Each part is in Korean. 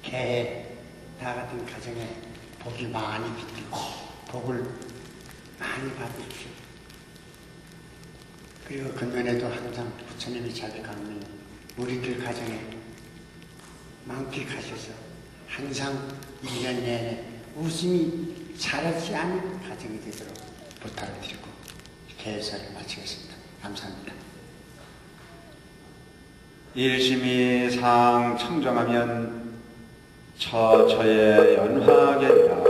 개해 다 같은 가정에 복이 많이 깃들고 복을 많이 받으십시오. 그리고 금년에도 항상 부처님이 자백하는 우리들 가정에 만끽하셔서 항상 1년 내내 웃음이 자라지 않는 가정이 되도록 부탁을 드리고 개회사를 마치겠습니다. 감사합니다. 일심이 상청정하면 처처의 연화계리라.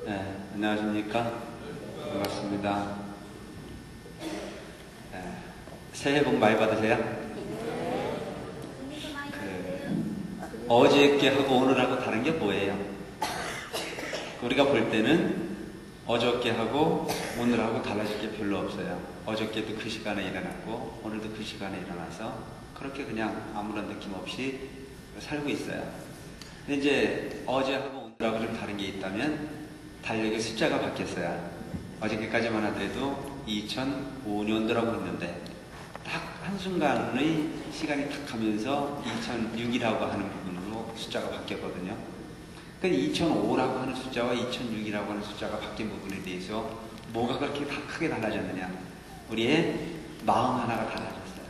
네, 안녕하십니까? 반갑습니다. 새해 복 많이 받으세요. 어저께 하고 오늘하고 다른 게 뭐예요? 우리가 볼 때는 어저께 하고 오늘하고 달라질 게 별로 없어요. 어저께도 그 시간에 일어났고 오늘도 그 시간에 일어나서 그렇게 그냥 아무런 느낌 없이 살고 있어요. 근데 이제 어제하고 오늘하고 좀 다른 게 있다면 달력의 숫자가 바뀌었어요. 어저께까지만 하더라도 2005년도라고 했는데 딱 한순간의 시간이 탁 하면서 2006이라고 하는 부분으로 숫자가 바뀌었거든요. 그 2005라고 하는 숫자와 2006이라고 하는 숫자가 바뀐 부분에 대해서 뭐가 그렇게 다 크게 달라졌느냐? 우리의 마음 하나가 달라졌어요.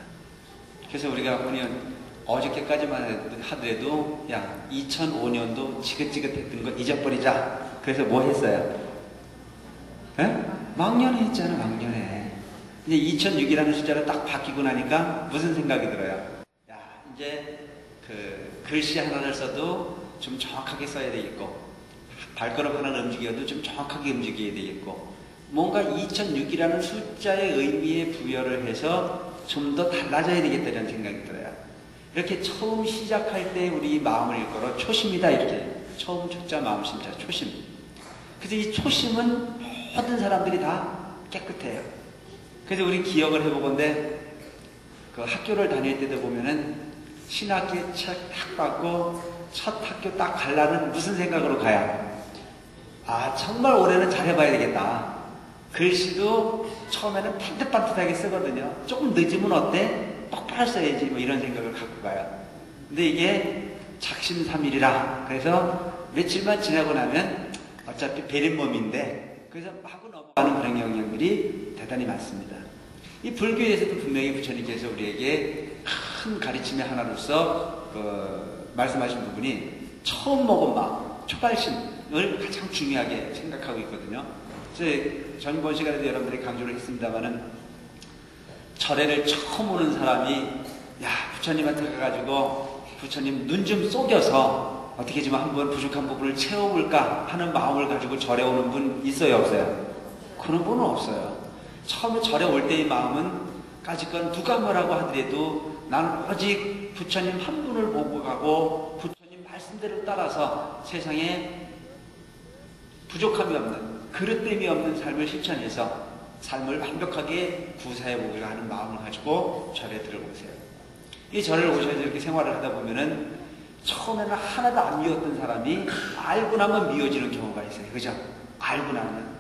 그래서 우리가 보면 어저께까지만 하더라도 야 2005년도 지긋지긋했던 거 잊어버리자. 그래서 뭐 했어요? 에? 망년에 했잖아. 망년에. 이제 2006이라는 숫자가 딱 바뀌고 나니까 무슨 생각이 들어요? 야, 이제 그 글씨 하나를 써도 좀 정확하게 써야 되겠고, 발걸음 하나를 움직여도 좀 정확하게 움직여야 되겠고, 뭔가 2006이라는 숫자의 의미에 부여를 해서 좀 더 달라져야 되겠다는 생각이 들어요. 이렇게 처음 시작할 때 우리 마음을 일컬어 초심이다. 이렇게. 처음 초자 마음 심자 초심. 그래서 이 초심은 모든 사람들이 다 깨끗해요. 그래서 우리 기억을 해보건데 그 학교를 다닐 때도 보면은 신학기에 책 딱 받고 첫 학교 딱 가려는 무슨 생각으로 가요? 아 정말 올해는 잘해봐야 되겠다. 글씨도 처음에는 반듯반듯하게 쓰거든요. 조금 늦으면 어때? 똑바로 써야지 뭐 이런 생각을 갖고 가요. 근데 이게 작심삼일이라 그래서 며칠만 지나고 나면 어차피 베린 몸인데 그래서 하고 넘어가는 그런 경향들이 대단히 많습니다. 이 불교에서도 분명히 부처님께서 우리에게 큰 가르침의 하나로서 말씀하신 부분이 처음 먹은 마음, 초발심을 가장 중요하게 생각하고 있거든요. 그래서 전번 시간에도 여러분들이 강조를 했습니다마는 절에를 처음 오는 사람이 야 부처님한테 가가지고 부처님 눈 좀 속여서 어떻게 좀 한번 부족한 부분을 채워볼까 하는 마음을 가지고 절에 오는 분 있어요 없어요? 그런 분은 없어요. 처음에 절에 올 때의 마음은 까짓건 누가 뭐라고 하더라도 나는 오직 부처님 한 분을 보고 가고 부처님 말씀대로 따라서 세상에 부족함이 없는 그릇됨이 없는 삶을 실천해서 삶을 완벽하게 구사해보고자 하는 마음을 가지고 절에 들어오세요. 이 절을 오셔서 이렇게 생활을 하다 보면은 처음에는 하나도 안 미웠던 사람이 알고 나면 미워지는 경우가 있어요. 그죠? 알고 나면.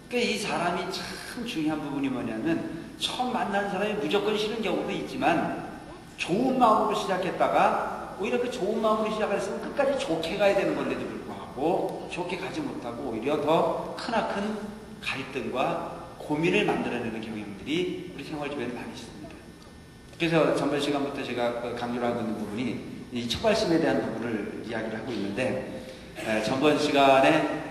그러니까 이 사람이 참 중요한 부분이 뭐냐면 처음 만나는 사람이 무조건 싫은 경우도 있지만 좋은 마음으로 시작했다가 오히려 그 좋은 마음으로 시작했으면 끝까지 좋게 가야 되는 건데도 불구하고 좋게 가지 못하고 오히려 더 크나큰 갈등과 고민을 만들어내는 경향들이 우리 생활 주변에 많이 있습니다. 그래서 전번 시간부터 제가 강조를 하고 있는 부분이 이 초발심에 대한 부분을 이야기를 하고 있는데 전번 시간에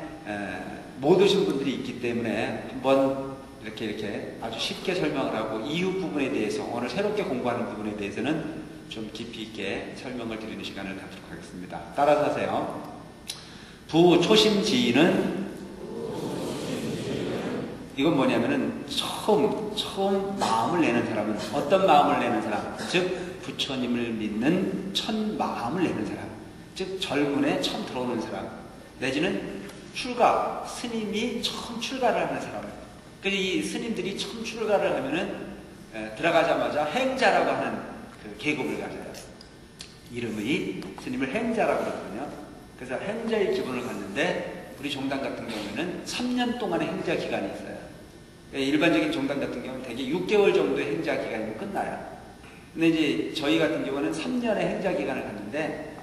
못 오신 분들이 있기 때문에 한번 이렇게 아주 쉽게 설명을 하고 이후 부분에 대해서 오늘 새롭게 공부하는 부분에 대해서는 좀 깊이 있게 설명을 드리는 시간을 갖도록 하겠습니다. 따라서 하세요. 부초심지인은 이건 뭐냐면은 처음 마음을 내는 사람은 어떤 마음을 내는 사람? 즉 부처님을 믿는 첫 마음을 내는 사람. 즉 절문에 처음 들어오는 사람. 내지는 출가, 스님이 처음 출가를 하는 사람. 그래서 이 스님들이 처음 출가를 하면은 들어가자마자 행자라고 하는 그 계급을 가져요. 이름이 스님을 행자라고 그러거든요. 그래서 행자의 기분을 갖는데 우리 종단 같은 경우에는 3년 동안의 행자 기간이 있어요. 일반적인 종단 같은 경우는 대개 6개월 정도의 행자 기간이면 끝나요. 근데 이제 저희 같은 경우는 3년의 행자 기간을 갖는데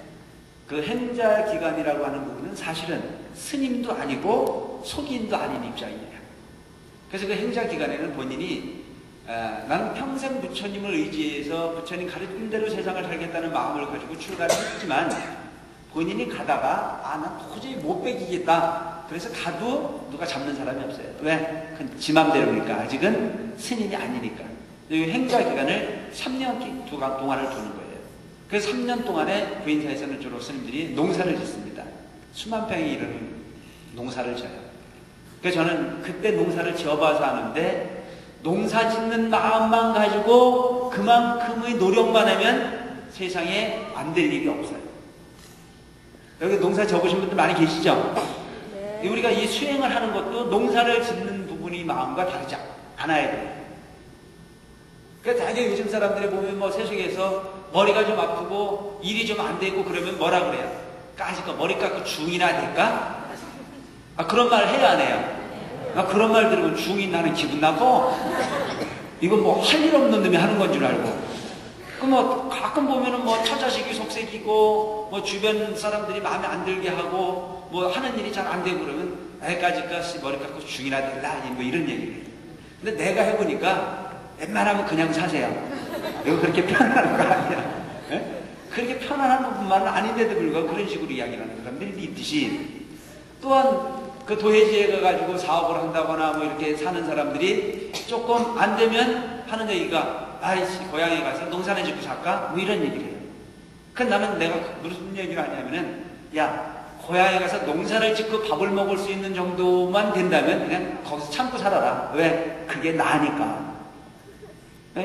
그 행자 기간이라고 하는 부분은 사실은 스님도 아니고 속인도 아닌 입장이에요. 그래서 그 행자 기간에는 본인이 나는 평생 부처님을 의지해서 부처님 가르친 대로 세상을 살겠다는 마음을 가지고 출가를 했지만 본인이 가다가 난 도저히 못 배기겠다. 그래서 가도 누가 잡는 사람이 없어요. 왜? 그건 지 맘대로니까. 아직은 스님이 아니니까. 이 행자 기간을 3년 동안을 두는 거예요. 그래서 3년 동안에 부인사에서는 주로 스님들이 농사를 짓습니다. 수만 평에 이르는 농사를 져요. 그래서 저는 그때 농사를 지어봐서 아는데 농사 짓는 마음만 가지고 그만큼의 노력만 하면 세상에 안 될 일이 없어요. 여기 농사 접으신 분들 많이 계시죠? 네. 우리가 이 수행을 하는 것도 농사를 짓는 부분이 마음과 다르지 않아야 돼요. 그래서 다들 요즘 사람들이 보면 뭐 세상에서 머리가 좀 아프고 일이 좀 안 되고 그러면 뭐라 그래요? 까짓거 머리 깎고 중이나 될까? 그런 말 해야 안 해요? 그런 말 들으면 중이 나는 기분 나고 이건 뭐 할 일 없는 놈이 하는 건 줄 알고 그 뭐 가끔 보면은 뭐 처자식이 속색이고 뭐 주변 사람들이 마음에 안 들게 하고 뭐 하는 일이 잘 안 되고 그러면 애까지까지 머리 깎고 중이나 될라 뭐 이런 얘기를 해요. 근데 내가 해보니까 웬만하면 그냥 사세요. 이거 그렇게 편안한 거 아니야. 네? 그렇게 편안한 부분만은 아닌데도 불구하고 그런 식으로 이야기를 하는 사람들이 있듯이 또한 그 도해지에 가가지고 사업을 한다거나 뭐 이렇게 사는 사람들이 조금 안 되면 하는 얘기가 아이씨 고향에 가서 농사나 짓고 살까? 뭐 이런 얘기를 해요. 그럼 나는 내가 무슨 얘기를 하냐면은 야 고향에 가서 농사를 짓고 밥을 먹을 수 있는 정도만 된다면 그냥 거기서 참고 살아라. 왜? 그게 나으니까.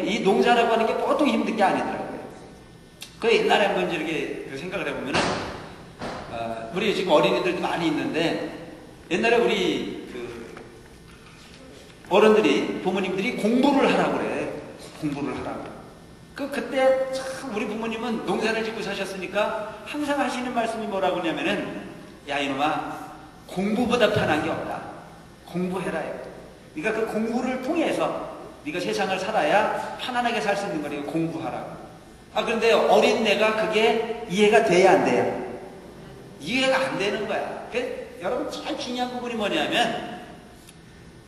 이 농사라고 하는 게 보통 힘든 게 아니더라고요. 그 옛날에 한번 이렇게 생각을 해보면은 우리 지금 어린이들도 많이 있는데 옛날에 우리 그 어른들이 부모님들이 공부를 하라고 그래. 공부를 하라고. 그때 참 우리 부모님은 농사를 짓고 사셨으니까 항상 하시는 말씀이 뭐라고 하냐면은 야 이놈아 공부보다 편한 게 없다. 공부해라요. 그러니까 그 공부를 통해서 네가 세상을 살아야 편안하게 살 수 있는 거니까 공부하라고. 그런데 어린애가 그게 이해가 돼야 안 돼요? 이해가 안 되는 거야. 여러분 제일 중요한 부분이 뭐냐면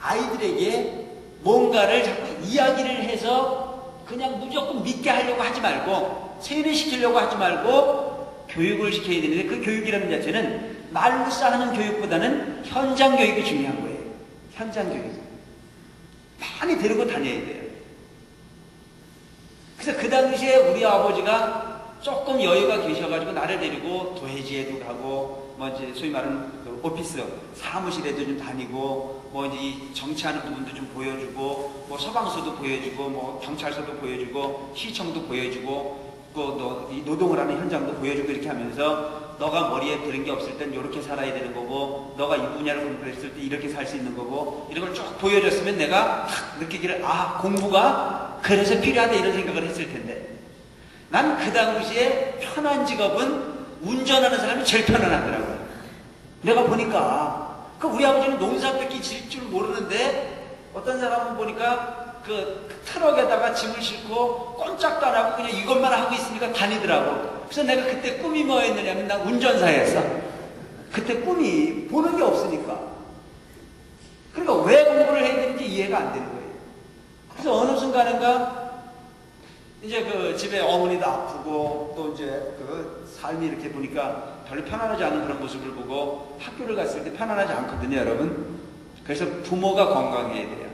아이들에게 뭔가를 자꾸 이야기를 해서 그냥 무조건 믿게 하려고 하지 말고 세뇌시키려고 하지 말고 교육을 시켜야 되는데 그 교육이라는 자체는 말로 쌓는 교육보다는 현장 교육이 중요한 거예요. 현장 교육. 많이 데리고 다녀야 돼요. 그래서 그 당시에 우리 아버지가 조금 여유가 계셔가지고 나를 데리고 도해지에도 가고 뭐 이제 소위 말하는 그 오피스 사무실에도 좀 다니고 뭐 이제 정치하는 부분도 좀 보여주고 뭐 서방서도 보여주고 뭐 경찰서도 보여주고 시청도 보여주고 또 이 노동을 하는 현장도 보여주고 이렇게 하면서 너가 머리에 들은 게 없을 땐 이렇게 살아야 되는 거고 너가 이 분야를 공부했을 때 이렇게 살 수 있는 거고 이런 걸 쭉 보여줬으면 내가 느끼기를 공부가 그래서 필요하다 이런 생각을 했을 텐데 난 그 당시에 편한 직업은 운전하는 사람이 제일 편안하더라고요. 내가 보니까 우리 아버지는 농사밖에 질 줄 모르는데 어떤 사람은 보니까 그 트럭에다가 짐을 싣고 꼼짝도 안 하고 그냥 이것만 하고 있으니까 다니더라고. 그래서 내가 그때 꿈이 뭐였느냐면 난 운전사였어. 그때 꿈이 보는 게 없으니까. 그러니까 왜 공부를 해야 되는지 이해가 안 되는 거예요. 그래서 어느 순간인가 이제 그 집에 어머니도 아프고 또 이제 그 삶이 이렇게 보니까 별로 편안하지 않은 그런 모습을 보고 학교를 갔을 때 편안하지 않거든요, 여러분. 그래서 부모가 건강해야 돼요.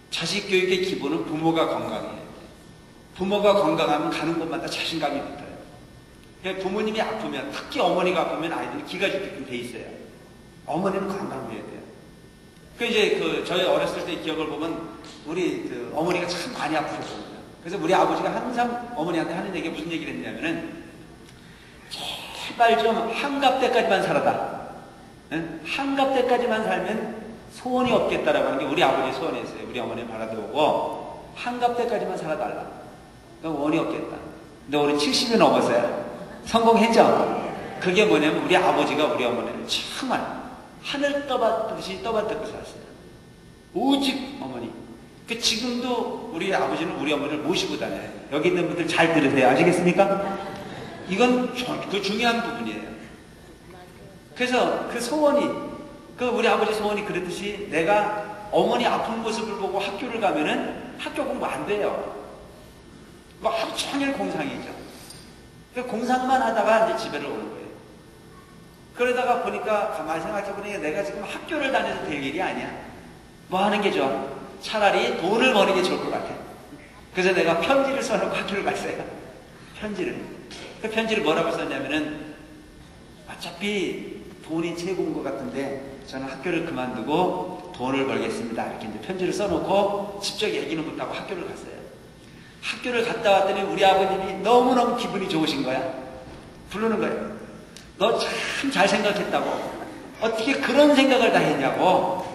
자식 교육의 기본은 부모가 건강해요. 부모가 건강하면 가는 곳마다 자신감이 붙어요. 그러니까 부모님이 아프면, 특히 어머니가 아프면 아이들이 기가 죽게끔 돼 있어요. 어머니는 건강해야 돼요. 저희 어렸을 때 기억을 보면 우리 그 어머니가 참 많이 아프셨거든요. 그래서 우리 아버지가 항상 어머니한테 하는 얘기가 무슨 얘기를 했냐면은 제발 좀 한갑 때까지만 살아라. 응? 한갑 때까지만 살면 소원이 없겠다라고 하는 게 우리 아버지의 소원이었어요. 우리 어머니는 바라도 오고 한갑 때까지만 살아달라. 그럼 원이 없겠다. 근데 우리 70이 넘었어요. 성공했죠? 그게 뭐냐면 우리 아버지가 우리 어머니를 정말 하늘 떠받듯이 떠받들고 살았어요. 오직 어머니. 그 지금도 우리 아버지는 우리 어머니를 모시고 다녀요. 여기 있는 분들 잘 들으세요. 아시겠습니까? 이건 그 중요한 부분이에요. 그래서 그 소원이, 그 우리 아버지 소원이 그랬듯이 내가 어머니 아픈 모습을 보고 학교를 가면은 학교 공부 안 돼요. 뭐 하루 종일 공상이죠. 그 공상만 하다가 이제 집에를 오는 거예요. 그러다가 보니까 가만히 생각해보니까 내가 지금 학교를 다녀도 될 일이 아니야. 뭐 하는 게 좋아? 차라리 돈을 버는 게 좋을 것 같아. 그래서 내가 편지를 써놓고 학교를 갔어요. 편지를. 그 편지를 뭐라고 썼냐면은 어차피 돈이 최고인 것 같은데 저는 학교를 그만두고 돈을 벌겠습니다. 이렇게 이제 편지를 써놓고 직접 얘기는 못하고 학교를 갔어요. 학교를 갔다 왔더니 우리 아버님이 너무너무 기분이 좋으신 거야. 부르는 거예요. 너 참 잘 생각했다고. 어떻게 그런 생각을 다 했냐고.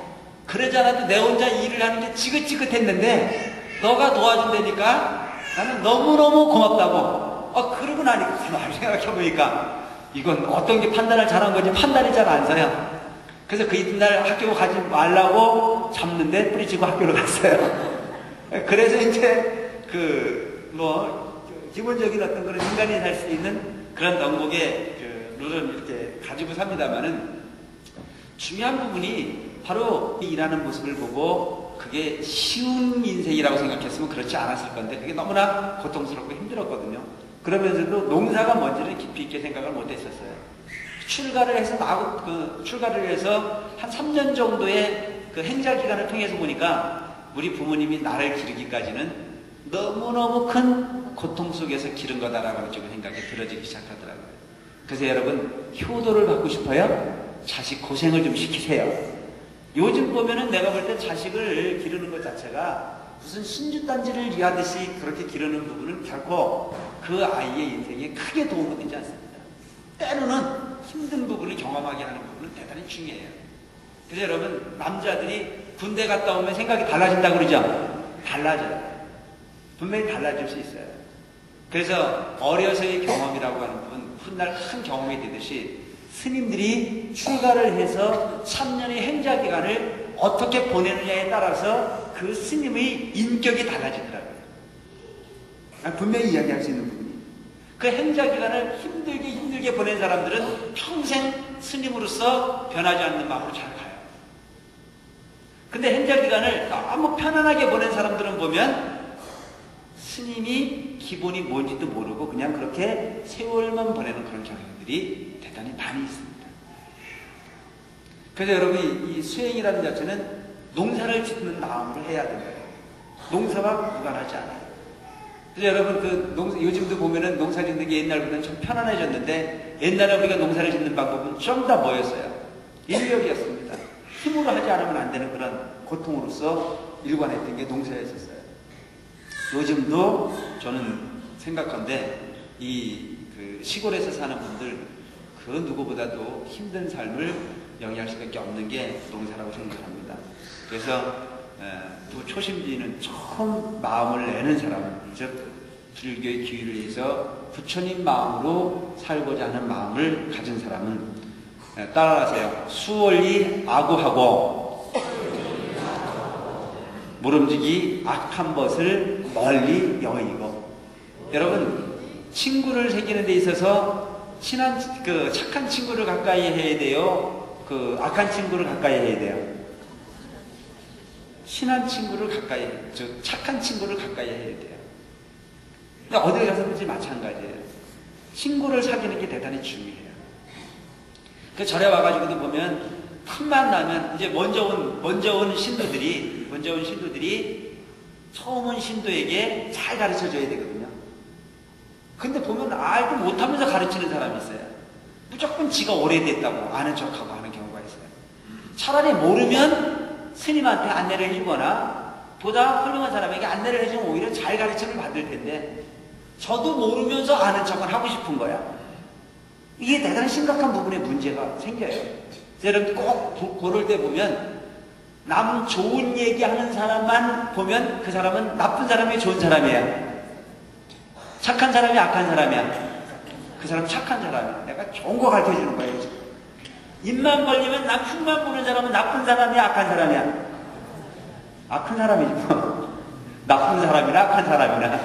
그러지 않아도 내 혼자 일을 하는 게 지긋지긋했는데 너가 도와준다니까 나는 너무너무 고맙다고. 그러고 나니까 가만히 생각해보니까 이건 어떤 게 판단을 잘한 건지 판단이 잘 안 서요. 그래서 그 이튿날 학교 가지 말라고 잡는데 뿌리치고 학교를 갔어요. 그래서 이제 기본적인 어떤 그런 인간이 살 수 있는 그런 덕목의 룰은 이렇게 가지고 삽니다만은 중요한 부분이 바로 일하는 모습을 보고 그게 쉬운 인생이라고 생각했으면 그렇지 않았을 건데 그게 너무나 고통스럽고 힘들었거든요. 그러면서도 농사가 뭔지를 깊이 있게 생각을 못 했었어요. 출가를 해서 출가를 해서 한 3년 정도의 그 행자 기간을 통해서 보니까 우리 부모님이 나를 기르기까지는 너무너무 큰 고통 속에서 기른 거다라고 지금 생각이 들어지기 시작하더라고요. 그래서 여러분 효도를 받고 싶어요? 자식 고생을 좀 시키세요. 요즘 보면은 내가 볼 때 자식을 기르는 것 자체가 무슨 신주단지를 위하듯이 그렇게 기르는 부분은 결코 그 아이의 인생에 크게 도움이 되지 않습니다. 때로는 힘든 부분을 경험하게 하는 부분은 대단히 중요해요. 그래서 여러분 남자들이 군대 갔다 오면 생각이 달라진다고 그러죠? 달라져요. 분명히 달라질 수 있어요. 그래서 어려서의 경험이라고 하는 부분 훗날 큰 경험이 되듯이 스님들이 출가를 해서 3년의 행자 기간을 어떻게 보내느냐에 따라서 그 스님의 인격이 달라지더라고요. 분명히 이야기할 수 있는 부분이. 그 행자 기간을 힘들게 보낸 사람들은 평생 스님으로서 변하지 않는 마음으로 잘 가요. 근데 행자 기간을 너무 편안하게 보낸 사람들은 보면 스님이 기본이 뭔지도 모르고 그냥 그렇게 세월만 보내는 그런 경향들이 대단히 많이 있습니다. 그래서 여러분 이 수행이라는 자체는 농사를 짓는 마음으로 해야 된다. 농사와 무관하지 않아요. 그래서 여러분 요즘도 보면은 농사 짓는 게 옛날보다는 좀 편안해졌는데 옛날에 우리가 농사를 짓는 방법은 좀 다 뭐였어요? 인력이었습니다. 힘으로 하지 않으면 안 되는 그런 고통으로서 일관했던 게 농사였었어요. 요즘도 저는 생각한데 그 시골에서 사는 분들 그 누구보다도 힘든 삶을 영위할 수밖에 없는 게 농사라고 생각합니다. 그래서 초심지는 처음 마음을 내는 사람, 즉 불교의 기위를 위해서 부처님 마음으로 살고자 하는 마음을 가진 사람은 따라하세요. 수월리 아구하고 모름지기 악한 것을 멀리 여의고. 여러분 친구를 새기는 데 있어서 착한 친구를 가까이 해야 돼요? 악한 친구를 가까이 해야 돼요? 친한 친구를 가까이 해요. 착한 친구를 가까이 해야 돼요. 근데 어딜 가서든지 마찬가지예요. 친구를 사귀는 게 대단히 중요해요. 그 절에 와가지고도 보면 틈만 나면 이제 먼저 온 신도들이 처음 온 신도에게 잘 가르쳐줘야 되거든요. 근데 보면 알고 못하면서 가르치는 사람이 있어요. 무조건 지가 오래됐다고 아는 척하고 하는 경우가 있어요. 차라리 모르면 스님한테 안내를 해주거나 보다 훌륭한 사람에게 안내를 해주면 오히려 잘 가르침을 받을 텐데 저도 모르면서 아는 척을 하고 싶은 거야. 이게 대단히 심각한 부분에 문제가 생겨요. 여러분 꼭 그럴 때 보면 남 좋은 얘기하는 사람만 보면 그 사람은 나쁜 사람이 좋은 사람이야. 착한 사람이 악한 사람이야. 그 사람 착한 사람이야. 내가 좋은 거 가르쳐 주는 거예요. 입만 벌리면 남 흉만 보는 사람은 나쁜 사람이야, 악한 사람이야? 악한 사람이지 뭐. 나쁜 사람이나 악한 사람이나.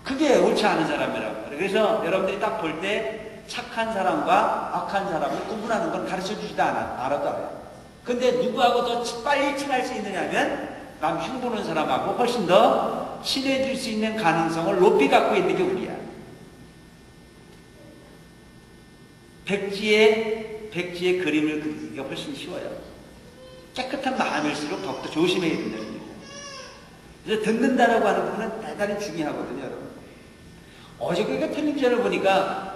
그게 옳지 않은 사람이라고. 그래서 여러분들이 딱 볼 때 착한 사람과 악한 사람을 구분하는 건 가르쳐 주지도 않아도 알아요. 근데 누구하고 더 빨리 친할 수 있느냐면 남 흉보는 사람하고 훨씬 더 친해질 수 있는 가능성을 높이 갖고 있는 게 우리야. 백지의 그림을 그리기가 훨씬 쉬워요. 깨끗한 마음일수록 더욱더 조심해야 된다는 얘기예요. 그래서 듣는다라고 하는 부분은 대단히 중요하거든요, 여러분. 어저께 텔레비전을 보니까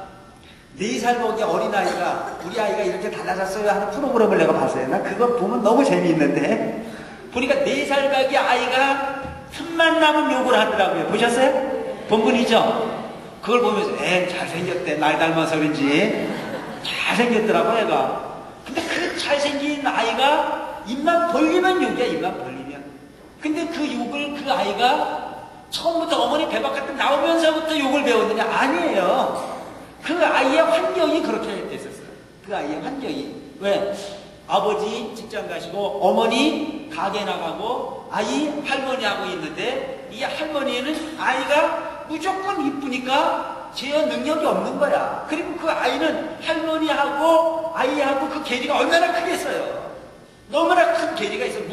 4살 먹이 어린아이가 우리 아이가 이렇게 달라졌어요 하는 프로그램을 내가 봤어요. 나 그거 보면 너무 재미있는데 보니까 4살 가기 아이가 틈만 나면 욕을 하더라고요. 보셨어요? 본 분이죠? 그걸 보면서 잘생겼대. 날 닮아서 그런지 잘생겼더라고 애가. 근데 그 잘생긴 아이가 입만 벌리면 욕이야. 입만 벌리면. 근데 그 욕을 그 아이가 처음부터 어머니 배 바깥에 나오면서부터 욕을 배웠느냐? 아니에요. 그 아이의 환경이 그렇게 됐었어요. 그 아이의 환경이. 왜? 아버지 직장 가시고 어머니 가게 나가고 아이 할머니하고 있는데 이 할머니는 아이가 무조건 이쁘니까 제어 능력이 없는 거야. 그리고 그 아이는 할머니하고 아이하고 그 괴리가 얼마나 크겠어요. 너무나 큰 괴리가 있어요.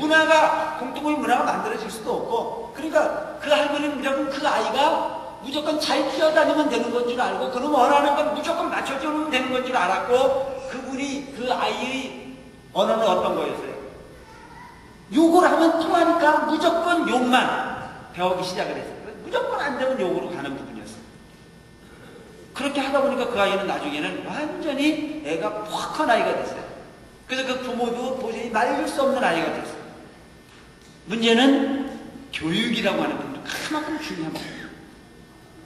공동의 문화가 만들어질 수도 없고. 그러니까 그 할머니는 무조건 그 아이가 무조건 잘 뛰어다니면 되는 건 줄 알고 그는 원하는 건 무조건 맞춰주면 되는 건 줄 알았고 그분이 그 아이의 언어는 어떤 거였어요? 욕을 하면 통하니까 무조건 욕만 배우기 시작을 했어요. 무조건 안 되면 욕으로 가는 부분이었어요. 그렇게 하다 보니까 그 아이는 나중에는 완전히 애가 퍽한 아이가 됐어요. 그래서 그 부모도 도저히 말릴 수 없는 아이가 됐어요. 문제는 교육이라고 하는 부분도 그만큼 중요한 거예요.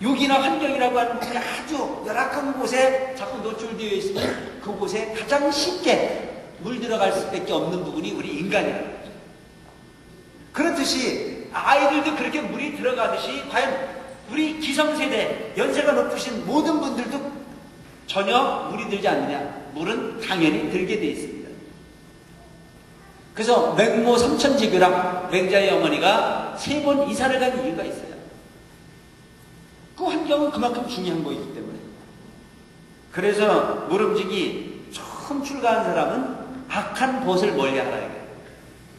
욕이나 환경이라고 하는 부분이 아주 열악한 곳에 자꾸 노출되어 있으면 그곳에 가장 쉽게 물들어갈 수밖에 없는 부분이 우리 인간이라는 거죠. 그렇듯이 아이들도 그렇게 물이 들어가듯이 과연 우리 기성세대 연세가 높으신 모든 분들도 전혀 물이 들지 않느냐? 물은 당연히 들게 돼 있습니다. 그래서 맹모 삼천지교랑 맹자의 어머니가 3번 이사를 간 이유가 있어요. 그 환경은 그만큼 중요한 거이기 때문에. 그래서 모름지기 처음 출가한 사람은 악한 벗을 멀리하라 이거예요.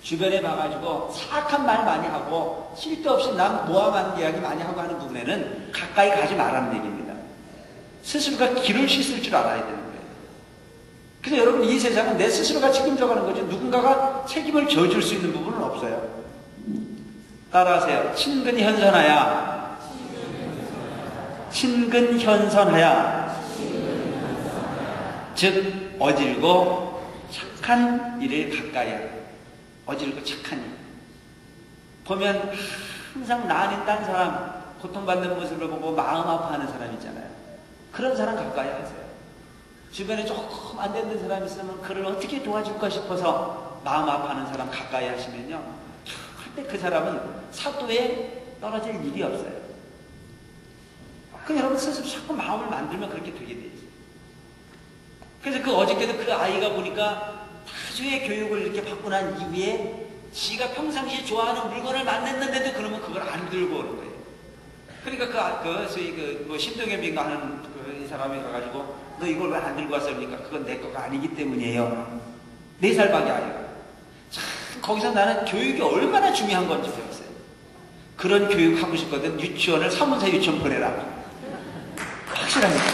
주변에 봐가지고 사악한 말 많이 하고 쓸데없이 남 모함하는 이야기 많이 하고 하는 부분에는 가까이 가지 말라는 얘기입니다. 스스로가 길을 씻을 줄 알아야 되는 거예요. 그래서 여러분 이 세상은 내 스스로가 책임져가는 거죠. 누군가가 책임을 져줄 수 있는 부분은 없어요. 따라하세요. 친근현선하야. 친근현선하야. 즉 어질고 착한 일을 가까이 하라. 어질고 착한 일. 보면 항상 나 아닌 딴 사람 고통받는 모습을 보고 마음 아파하는 사람 있잖아요. 그런 사람 가까이 하세요. 주변에 조금 안 되는 사람 있으면 그를 어떻게 도와줄까 싶어서 마음 아파하는 사람 가까이 하시면요, 절대 그 사람은 사도에 떨어질 일이 없어요. 그럼 여러분 스스로 자꾸 마음을 만들면 그렇게 되게 되죠. 그래서 그 어저께도 그 아이가 보니까 다수의 교육을 이렇게 받고 난 이후에 지가 평상시에 좋아하는 물건을 만났는데도 그러면 그걸 안 들고 오는 거예요. 그러니까 뭐 신동엽인가 하는 이 사람이 가가지고 너 이걸 왜 안 들고 왔어? 그러니까 그건 내 거가 아니기 때문이에요. 4살밖에 아니고. 참 거기서 나는 교육이 얼마나 중요한 건지 배웠어요. 그런 교육 하고 싶거든. 유치원을 사문사 유치원 보내라. 확실합니다.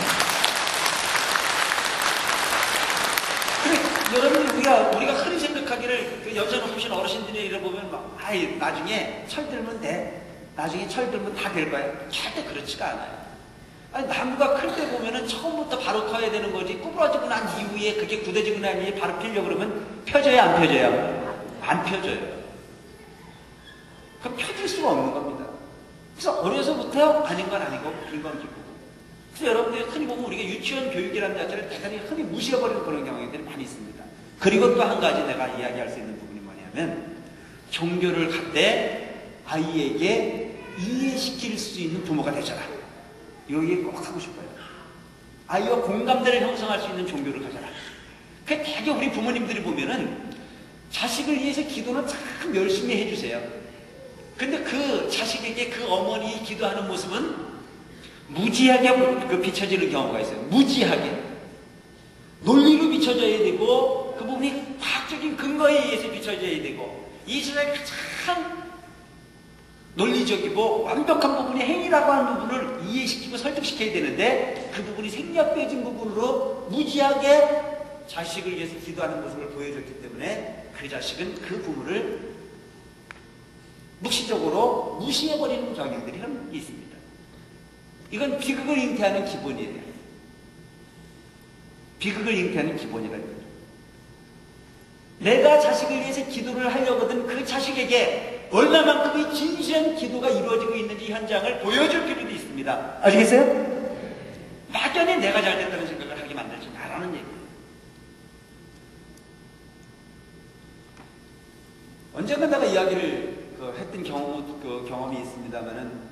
그래, 여러분 우리가 흔히 생각하기를 그 연세 높으신 어르신들의 일을 보면 막 나중에 철들면 돼. 나중에 철들면 다 될 거야. 절대 그렇지가 않아요. 아니, 나무가 클 때 보면은 처음부터 바로 커야 되는 거지. 구부러지고 난 이후에 그게 굳어지고 난 이후에 바로 피려고 그러면 펴져요, 안 펴져요? 안 펴져요. 그럼 펴질 수가 없는 겁니다. 그래서 어려서부터 아닌 건 아니고 긴 건 기고. 그래서 여러분들이 흔히 보면 우리가 유치원 교육이라는 자체를 대단히 흔히 무시해버리는 그런 경향들이 많이 있습니다. 그리고 또 한 가지 내가 이야기할 수 있는 부분이 뭐냐면, 종교를 갖되 아이에게 이해시킬 수 있는 부모가 되잖아. 여기에 꼭 하고 싶어요. 아이와 공감대를 형성할 수 있는 종교를 가져라. 그 되게 우리 부모님들이 보면은 자식을 위해서 기도는 참 열심히 해주세요. 근데 그 자식에게 그 어머니 기도하는 모습은 무지하게 비춰지는 경우가 있어요. 무지하게. 논리로 비춰져야 되고, 그 부분이 과학적인 근거에 의해서 비춰져야 되고, 이 세상에 가장 논리적이고 완벽한 부분이 행위라고 하는 부분을 이해시키고 설득시켜야 되는데, 그 부분이 생략 빼진 부분으로 무지하게 자식을 위해서 기도하는 모습을 보여줬기 때문에 그 자식은 그 부모를 묵시적으로 무시해버리는 경향들이 있습니다. 이건 비극을 잉태하는 기본이에요. 비극을 잉태하는 기본이라는 거죠. 내가 자식을 위해서 기도를 하려거든 그 자식에게 얼마만큼의 진실한 기도가 이루어지고 있는지 현장을 보여줄 필요도 있습니다. 아시겠어요? 막연히 내가 잘 됐다는 생각을 하게 만들지 말라는 얘기예요. 언젠가 내가 이야기를 했던 경험이 있습니다만은,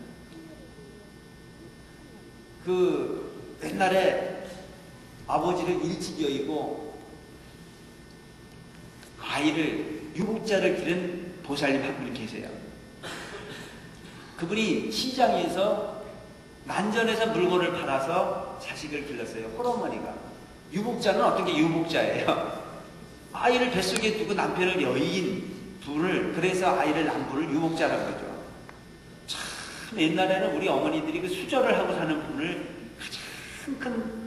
옛날에 아버지를 일찍 여의고 아이를, 유복자를 기른 보살님 한 분이 계세요. 그분이 시장에서 난전에서 물건을 팔아서 자식을 길렀어요. 홀어머니가. 유복자는 어떤 게 유복자예요? 아이를 뱃속에 두고 남편을 여인 분을, 그래서 아이를 낳은 분을 유복자라고 하죠. 참 옛날에는 우리 어머니들이 그 수절을 하고 사는 분을 가장 큰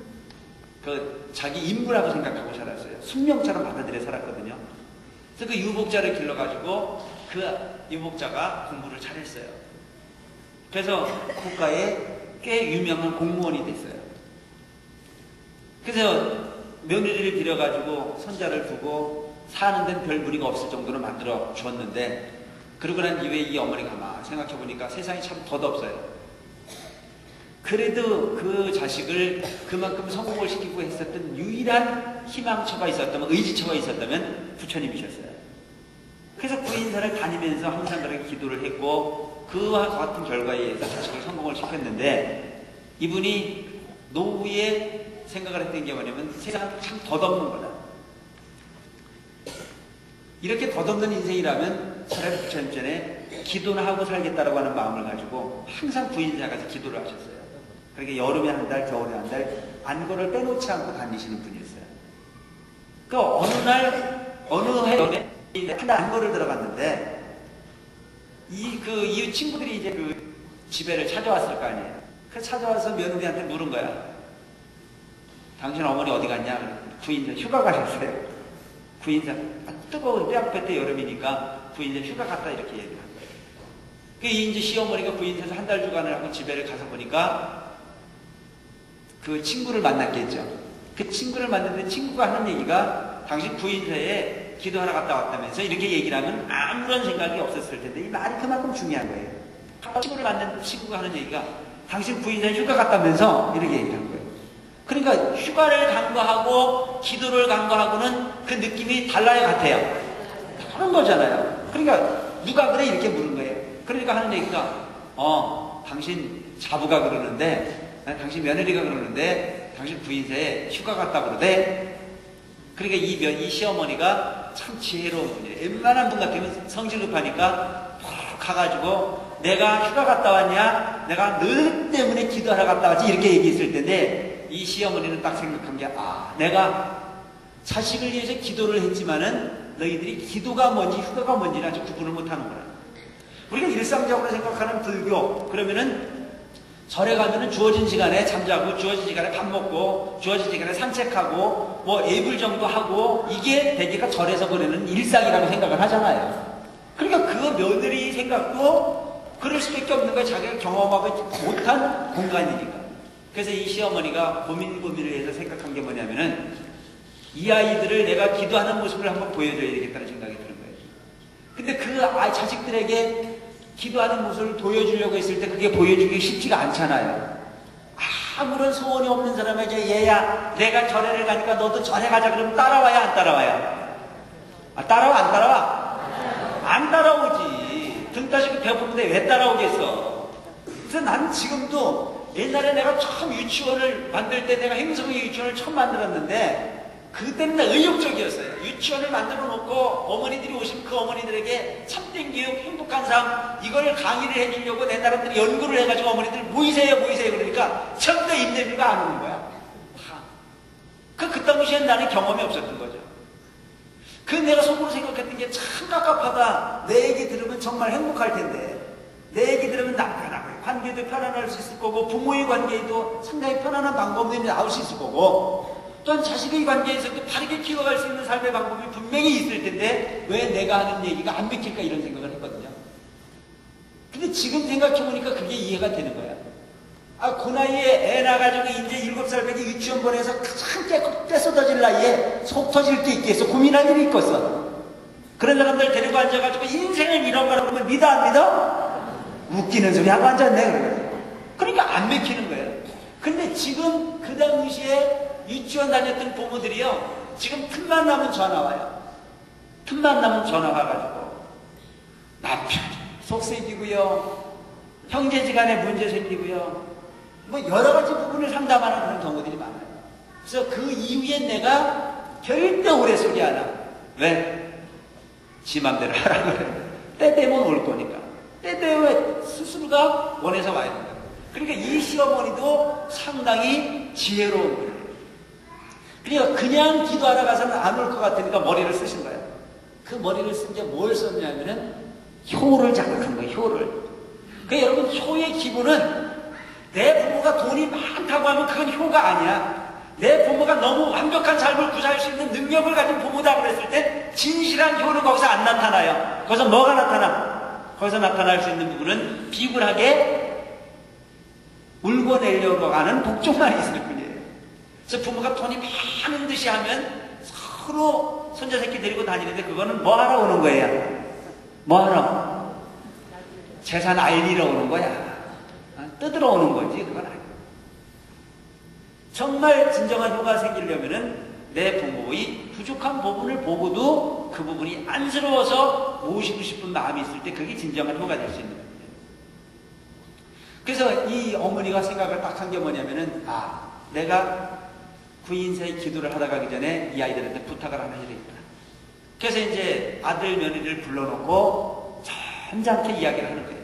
자기 인물하고 생각하고 살았어요. 숙명처럼 받아들여 살았거든요. 그래서 그 유복자를 길러가지고 그 유복자가 공부를 잘했어요. 그래서 국가에 꽤 유명한 공무원이 됐어요. 그래서 며느리를 빌어가지고 손자를 두고 사는 데는 별 무리가 없을 정도로 만들어 주었는데, 그러고 난 이후에 이 어머니가 막 생각해보니까 세상이 참 덧없어요. 그래도 그 자식을 그만큼 성공을 시키고 했었던 유일한 희망처가 있었다면, 의지처가 있었다면 부처님이셨어요. 그래서 구인사를 다니면서 항상 그렇게 기도를 했고, 그와 같은 결과에 의해서 자식을 성공을 시켰는데, 이분이 노후에 생각을 했던 게 뭐냐면, 세상은 참 덧없는 거다. 이렇게 덧없는 인생이라면 차라리 부처님 전에 기도나 하고 살겠다라고 하는 마음을 가지고 항상 구인사 가서 기도를 하셨어요. 그러니까 여름에 한 달, 겨울에 한 달, 안거를 빼놓지 않고 다니시는 분이었어요. 그 어느 날, 어느 해에 한 달 안거를 들어갔는데, 이 친구들이 이제 그 집에를 찾아왔을 거 아니에요. 그래서 찾아와서 며느리한테 물은 거야. 당신 어머니 어디 갔냐? 구인사 휴가 가셨어요. 구인사, 뜨거운 뼈아플 때 여름이니까 구인사 휴가 갔다 이렇게 얘기를 한 거예요. 그 이제 시어머니가 구인사에서 한 달 주간을 하고 집에를 가서 보니까 그 친구를 만났겠죠. 그 친구를 만났는데 친구가 하는 얘기가 당신 구인사에 기도하러 갔다 왔다면서 이렇게 얘기를 하면 아무런 생각이 없었을 텐데, 이 말이 그만큼 중요한 거예요. 친구를 만난 친구가 하는 얘기가 당신 구인사에 휴가 갔다면서 이렇게 얘기를 한 거예요. 그러니까 휴가를 간 거하고 기도를 간 거하고는 그 느낌이 달라요, 같아요? 다른 거잖아요. 그러니까 누가 그래? 이렇게 물은 거예요. 그러니까 하는 얘기가 당신 자부가 그러는데, 당신 며느리가 그러는데 당신 부인세에 휴가 갔다 그러대. 그러니까 이 시어머니가 참 지혜로운 분이에요. 웬만한 분 같으면 성질급하니까 가가지고 내가 휴가 갔다 왔냐? 내가 너 때문에 기도하러 갔다 왔지? 이렇게 얘기했을 텐데, 이 시어머니는 딱 생각한 게, 내가 자식을 위해서 기도를 했지만은 너희들이 기도가 뭔지 휴가가 뭔지는 아주 구분을 못하는구나. 우리가 일상적으로 생각하는 불교, 그러면은 절에 가면은 주어진 시간에 잠자고, 주어진 시간에 밥 먹고, 주어진 시간에 산책하고, 뭐 예불 정도 하고, 이게 대개가 절에서 보내는 일상이라고 생각을 하잖아요. 그러니까 그 며느리 생각도 그럴 수밖에 없는 거예요. 자기가 경험하지 못한 공간이니까. 그래서 이 시어머니가 고민을 해서 생각한 게 뭐냐면은, 이 아이들을 내가 기도하는 모습을 한번 보여줘야 되겠다는 생각이 드는 거예요. 근데 그 자식들에게 기도하는 모습을 보여주려고 했을 때 그게 보여주기 쉽지가 않잖아요. 아무런 소원이 없는 사람에게 얘야 내가 절에를 가니까 너도 절에 가자 그러면 따라와야 안 따라와야? 따라와, 안 따라와? 안 따라오지. 등 따시고 배고픈데 왜 따라오겠어? 그래서 나는 지금도 옛날에 내가 처음 유치원을 만들 때 내가 행성의 유치원을 처음 만들었는데 그때는 의욕적이었어요. 유치원을 만들어 놓고 어머니들이 오시면 그 어머니들에게 참된 교육, 행복한 삶 이걸 강의를 해주려고 내 나름대로 연구를 해가지고 어머니들 모이세요 그러니까 전부 다 입 내밀고 안 오는 거야. 그 당시엔 나는 경험이 없었던 거죠. 그 내가 속으로 생각했던 게 참 깝깝하다. 내 얘기 들으면 정말 행복할 텐데 내 얘기 들으면 남편하고의 관계도 편안할 수 있을 거고 부모의 관계에도 상당히 편안한 방법들이 나올 수 있을 거고 또한 자식의 관계에서도 바르게 키워갈 수 있는 삶의 방법이 분명히 있을 텐데 왜 내가 하는 얘기가 안 믿길까 이런 생각을 했거든요. 근데 지금 생각해보니까 그게 이해가 되는 거야. 그 나이에 애 낳아가지고 이제 7살까지 유치원 보내서 가장 떼쏟아질 나이에 속 터질 때 있겠어. 고민할 일이 있겠어. 그런 사람들 데리고 앉아가지고 인생을 잃어가라 그러면 믿어 안 믿어? 웃기는 소리 하고 앉았네. 그러니까 안 맥히는 거예요. 근데 지금 그 당시에 유치원 다녔던 부모들이요 지금 틈만 나면 전화 와요. 틈만 나면 전화 와가지고 남편 속색이고요 형제지간에 문제 생기고요 뭐 여러 가지 부분을 상담하는 그런 경우들이 많아요. 그래서 그 이후에 내가 절대 오래 소리 안 하고 왜? 지 맘대로 하라 그래. 때 되면 올 거니까. 때 되면 스스로가 원해서 와야 된다. 그러니까 이 시어머니도 상당히 지혜로운 거예요. 그러니까 그냥 기도하러 가서는 안 올 것 같으니까 머리를 쓰신 거예요. 그 머리를 쓴 게 뭘 썼냐면은 효를 자극한 거예요. 효를. 그러니까 여러분 효의 기본은 내 부모가 돈이 많다고 하면 그건 효가 아니야. 내 부모가 너무 완벽한 삶을 구사할 수 있는 능력을 가진 부모다 그랬을 때 진실한 효는 거기서 안 나타나요. 거기서 뭐가 나타나? 거기서 나타날 수 있는 부분은 비굴하게 울고 내려고 하는 복종만 있을 뿐이에요. 그래서 부모가 돈이 많은 듯이 하면 서로 손자 새끼 데리고 다니는데 그거는 뭐 하러 오는 거예요? 뭐 하러? 재산 알리러 오는 거야. 뜯으러 오는 거지 그건 아니에요. 정말 진정한 효가 생기려면은 내 부모의 부족한 부분을 보고도 그 부분이 안쓰러워서 모시고 싶은 마음이 있을 때 그게 진정한 효가 될 수 있는 거예요. 그래서 이 어머니가 생각을 딱 한 게 뭐냐면은 내가 구인사의 기도를 하다 가기 전에 이 아이들한테 부탁을 하나 해야 되겠다. 그래서 이제 아들 며느리를 불러놓고 점잖게 이야기를 하는 거예요.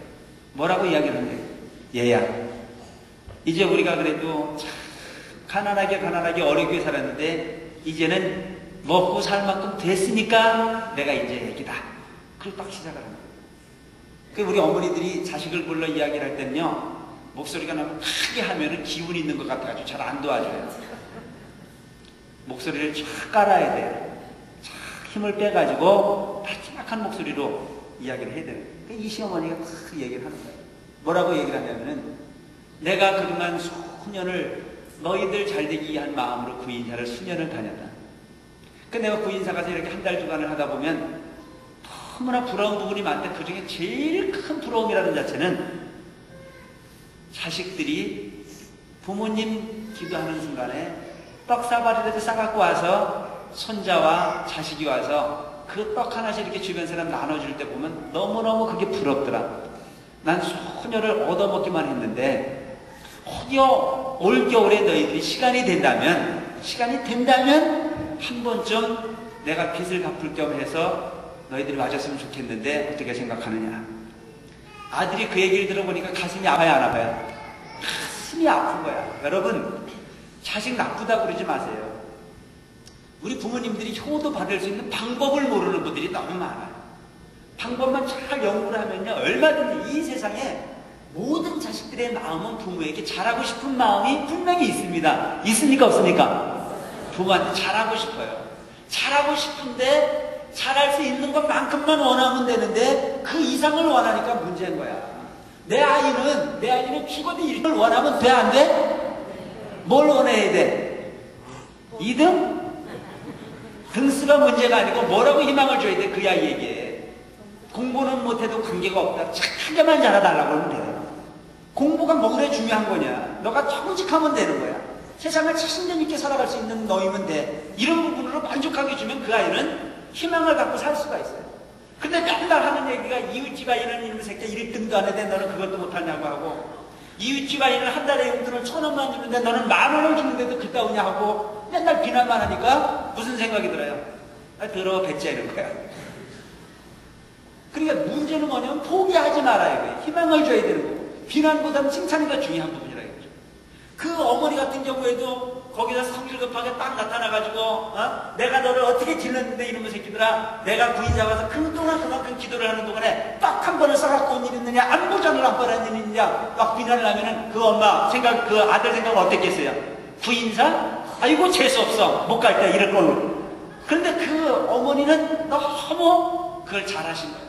뭐라고 이야기를 하는 거예요? 얘야 이제 우리가 그래도 참 가난하게 어렵게 살았는데 이제는 먹고 살 만큼 됐으니까 내가 이제 애기다. 그리고 딱 시작을 하는 거예요. 우리 어머니들이 자식을 불러 이야기를 할 때는요 목소리가 너무 크게 하면은 기운이 있는 것 같아가지고 잘 안 도와줘요. 목소리를 쫙 깔아야 돼요. 쫙 힘을 빼가지고 타지막한 목소리로 이야기를 해야 돼요. 이 시어머니가 딱 얘기를 하는 거예요. 뭐라고 얘기를 하냐면은 내가 그동안 수년을 너희들 잘되기 위한 마음으로 구인사를 수년을 다녔다. 내가 구인사 가서 이렇게 한 달 주간을 하다 보면 너무나 부러운 부분이 많은데 그 중에 제일 큰 부러움이라는 자체는 자식들이 부모님 기도하는 순간에 떡사발이라도 싸갖고 와서 손자와 자식이 와서 그 떡 하나씩 이렇게 주변 사람 나눠줄 때 보면 너무너무 그게 부럽더라. 난 소녀를 얻어먹기만 했는데 혹여 올겨울에 너희들이 시간이 된다면 한 번쯤 내가 빚을 갚을 겸 해서 너희들이 와줬으면 좋겠는데 어떻게 생각하느냐. 아들이 그 얘기를 들어보니까 가슴이 아파요 안 아파요? 가슴이 아픈 거야. 여러분 자식 나쁘다고 그러지 마세요. 우리 부모님들이 효도 받을 수 있는 방법을 모르는 분들이 너무 많아요. 방법만 잘 연구를 하면요 얼마든지 이 세상에 모든 자식들의 마음은 부모에게 잘하고 싶은 마음이 분명히 있습니다. 있습니까 없습니까? 부모한테 잘하고 싶어요. 잘하고 싶은데 잘할 수 있는 것만큼만 원하면 되는데 그 이상을 원하니까 문제인 거야. 내 아이는 죽어도 1등을 원하면 돼 안 돼? 뭘 원해야 돼? 2등? 등수가 문제가 아니고 뭐라고 희망을 줘야 돼 그 아이에게. 공부는 못해도 관계가 없다. 착하게만 잘해달라고 하면 돼요. 공부가 뭐 그래 중요한 거냐. 너가 정직하면 되는 거야. 세상을 자신감 있게 살아갈 수 있는 너이면 돼. 이런 부분으로 만족하게 주면 그 아이는 희망을 갖고 살 수가 있어요. 근데 맨날 하는 얘기가 이웃집 아이는 이놈의 새끼 1등도 안 했는데 너는 그것도 못하냐고 하고, 이웃집 아이는 한 달에 용돈을 1,000원만 주는데 너는 10,000원을 주는데도 그따구냐 하고 맨날 비난만 하니까 무슨 생각이 들어요? 들어 배째는 거야. 그러니까 문제는 뭐냐면 포기하지 말아야 돼. 희망을 줘야 되는 거고, 비난보다는 칭찬이 더 중요한 부분이라 이거죠. 그 어머니 같은 경우에도 거기서 성질급하게 딱 나타나가지고 내가 너를 어떻게 길렀는데 이놈의 새끼들아, 내가 부인 잡아서 그동안 그만큼 기도를 하는 동안에 딱 한 번을 써갖고 온 일 있느냐, 안보전을 한 번 한 일 있느냐, 막 비난을 하면은 그 엄마 생각, 그 아들 생각은 어땠겠어요? 부인사? 아이고 재수없어, 못 갈 때 이럴 걸로. 그런데 그 어머니는 너무 그걸 잘하신 거예요.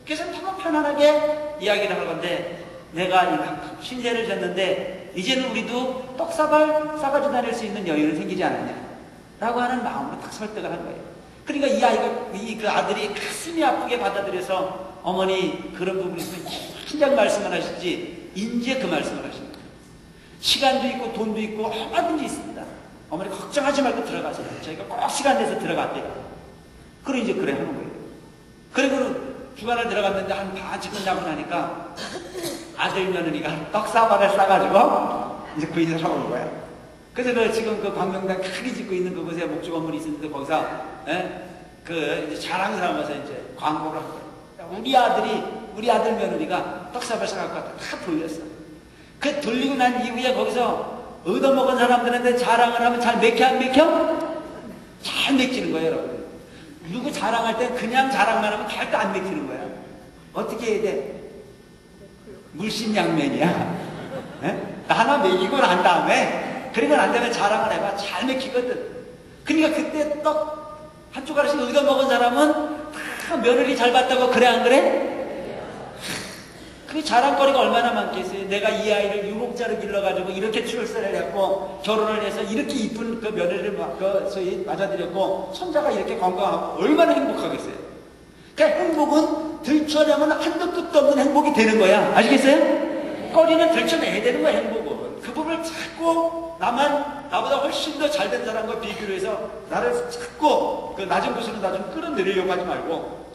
그래서 너무 편안하게 이야기를 할 건데, 내가 이만큼 신세를 졌는데 이제는 우리도 떡사발 싸가지고 다닐 수 있는 여유는 생기지 않았냐 라고 하는 마음으로 딱 설득을 한 거예요. 그러니까 이 아이가, 그 아들이 가슴이 아프게 받아들여서 어머니 그런 부분이 있으면 진작 말씀을 하시지 이제 그 말씀을 하시는 거예요. 시간도 있고 돈도 있고 얼마든지 있습니다. 어머니 걱정하지 말고 들어가세요. 저희가 꼭 시간 내서 들어갈게요. 그리고 이제 그래 하는 거예요. 그리고 주간을 들어갔는데 한 반쯤 끝나고 나니까 아들 며느리가 떡사발을 싸가지고 이제 그 인사를 온 거야. 그래서 그 지금 그 광명당 크게 짓고 있는 그곳에 목조 건물이 있었는데 거기서 그 이제 자랑 삼아서 이제 광고를 한 거야. 우리 아들 며느리가 떡사발 싸갖고 다 돌렸어. 그 돌리고 난 이후에 거기서 얻어먹은 사람들한테 자랑을 하면 잘 맥혀 안 맥혀? 잘 맥히는 거예요, 여러분. 누구 자랑할 때 그냥 자랑만 하면 절대 안 맥히는 거야. 어떻게 해야 돼? 물심양면이야. 하나 먹이고 난 다음에, 그리고 난 다음에 자랑을 해봐. 잘 맥히거든. 그러니까 그때 떡 한 조각씩 얻어먹은 사람은 다 며느리 잘 봤다고 그래 안 그래? 그 자랑거리가 얼마나 많겠어요. 내가 이 아이를 유목자로 길러가지고 이렇게 출세를 했고 결혼을 해서 이렇게 이쁜 그 며느리를 소위 맞아들였고 손자가 이렇게 건강하고 얼마나 행복하겠어요. 그러니까 행복은 들춰내면 한도 끝도 없는 행복이 되는 거야. 아시겠어요? 거리는 들춰내야 되는 거야, 행복은. 그 부분을 찾고 나보다 훨씬 더 잘된 사람과 비교를 해서 나를 찾고 그 낮은 곳으로 나 좀 끌어내리려고 하지 말고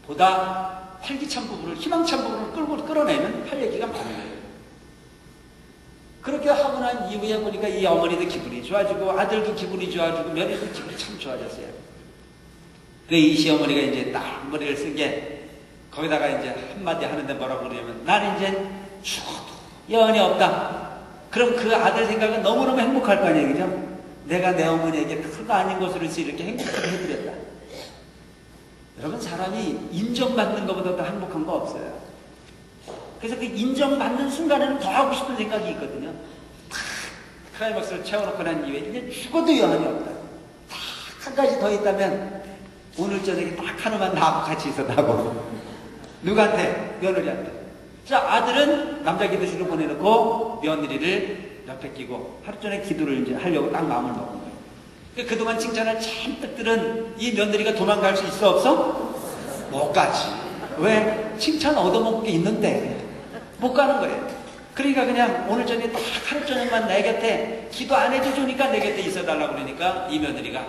보다 활기찬 부분을, 희망찬 부분을 끌어내면 할 얘기가 많은 거예요. 그렇게 하고 난 이후에 보니까 이 어머니도 기분이 좋아지고 아들도 기분이 좋아지고 며느리도 기분이 참 좋아졌어요. 그 이 시어머니가 이제 딱 머리를 쓴 게 거기다가 이제 한마디 하는데 뭐라고 그러냐면 나는 이제 죽어도 여한이 없다. 그럼 그 아들 생각은 너무너무 행복할 거 아니에요, 그죠? 내가 내 어머니에게 별거 아닌 것으로서 이렇게 행복하게 해드렸다. 여러분, 사람이 인정받는 것보다 더 행복한 거 없어요. 그래서 그 인정받는 순간에는 더 하고 싶은 생각이 있거든요. 탁 클라이막스를 채워놓고 난 이후에 이제 죽어도 여한이 없다. 딱 한 가지 더 있다면 오늘 저녁에 딱 하나만 나하고 같이 있었다고. 누구한테? 며느리한테. 자, 아들은 남자 기도실로 보내놓고 며느리를 옆에 끼고 하루 전에 기도를 이제 하려고 딱 마음을 먹은 거예요. 그동안 칭찬을 잔뜩 들은 이 며느리가 도망갈 수 있어 없어? 못 가지. 왜? 칭찬 얻어먹은 게 있는데 못 가는 거예요. 그러니까 그냥 오늘 저녁에 딱 하루 저녁만 내 곁에 기도 안 해주니까 내 곁에 있어달라고 그러니까 이 며느리가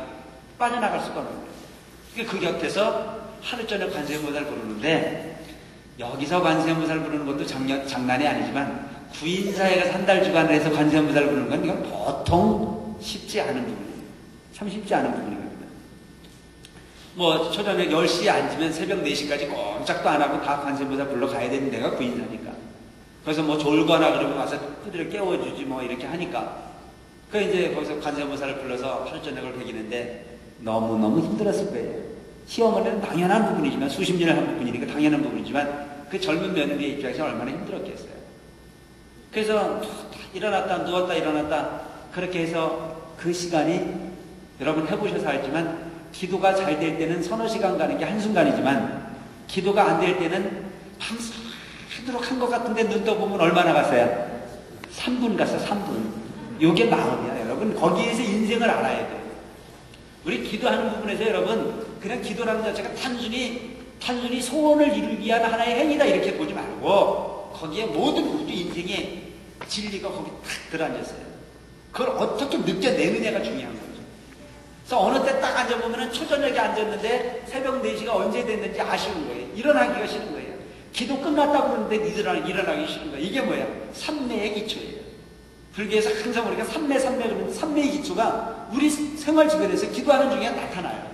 빠져나갈 수가 없는 거예요. 그 곁에서 하루 저녁 관세음보살 부르는데 여기서 관세음보살 부르는 것도 장난이 아니지만 구인사에 가서 한 달 주간을 해서 관세음보살 부르는 건 이건 보통 쉽지 않은 부분이에요. 참 쉽지 않은 부분이거든요. 뭐 초저녁 10시에 앉으면 새벽 4시까지 꼼짝도 안 하고 다 관세음보살 불러 가야 되는 데가 구인사니까. 그래서 뭐 졸거나 그러면 와서 두드려 깨워주지 뭐 이렇게 하니까. 그 이제 거기서 관세음보살을 불러서 하루 저녁을 배기는데 너무너무 힘들었을 거예요. 시어머니는 당연한 부분이지만 수십 년을 한 부분이니까 당연한 부분이지만 그 젊은 며느리의 입장에서 얼마나 힘들었겠어요. 그래서 일어났다 누웠다 일어났다 그렇게 해서 그 시간이 여러분 해보셔서 알지만 기도가 잘 될 때는 서너 시간 가는 게 한순간이지만 기도가 안 될 때는 밤새도록 한 것 같은데 눈 떠보면 얼마나 갔어요? 3분 갔어. 3분. 요게 마음이야 여러분. 거기에서 인생을 알아야 돼요. 우리 기도하는 부분에서 여러분 그냥 기도라는 자체가 단순히 소원을 이루기 위한 하나의 행위다 이렇게 보지 말고 거기에 모든 우리 인생의 진리가 거기 탁 들어앉았어요. 그걸 어떻게 느껴내느냐가 중요한 거죠. 그래서 어느 때 딱 앉아보면 초저녁에 앉았는데 새벽 4시가 언제 됐는지 아쉬운 거예요. 일어나기가 싫은 거예요. 기도 끝났다고 그러는데 일어나기 싫은 거예요. 이게 뭐야? 삼매의 기초예요. 불교에서 항상 우리가 삼매 그러는데 삼매의 기초가 우리 생활 주변에서 기도하는 중에 나타나요.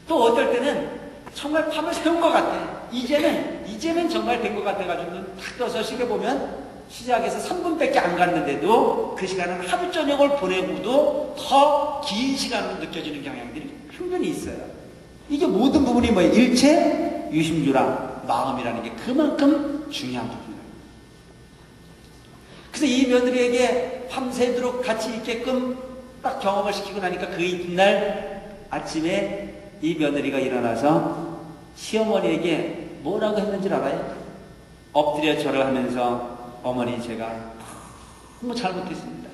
또 어떨 때는 정말 밤을 새운 것 같아. 이제는 정말 된 것 같아가지고 눈 탁 떠서 시계 보면 시작해서 3분밖에 안 갔는데도 그 시간은 하루 저녁을 보내고도 더 긴 시간으로 느껴지는 경향들이 충분히 있어요. 이게 모든 부분이 뭐예요? 일체 유심주라 마음이라는 게 그만큼 중요한 부분이에요. 그래서 이 며느리에게 밤새도록 같이 있게끔 딱 경험을 시키고 나니까 그 이튿날 아침에 이 며느리가 일어나서 시어머니에게 뭐라고 했는지 알아요? 엎드려 절을 하면서 어머니 제가 너무 잘못했습니다.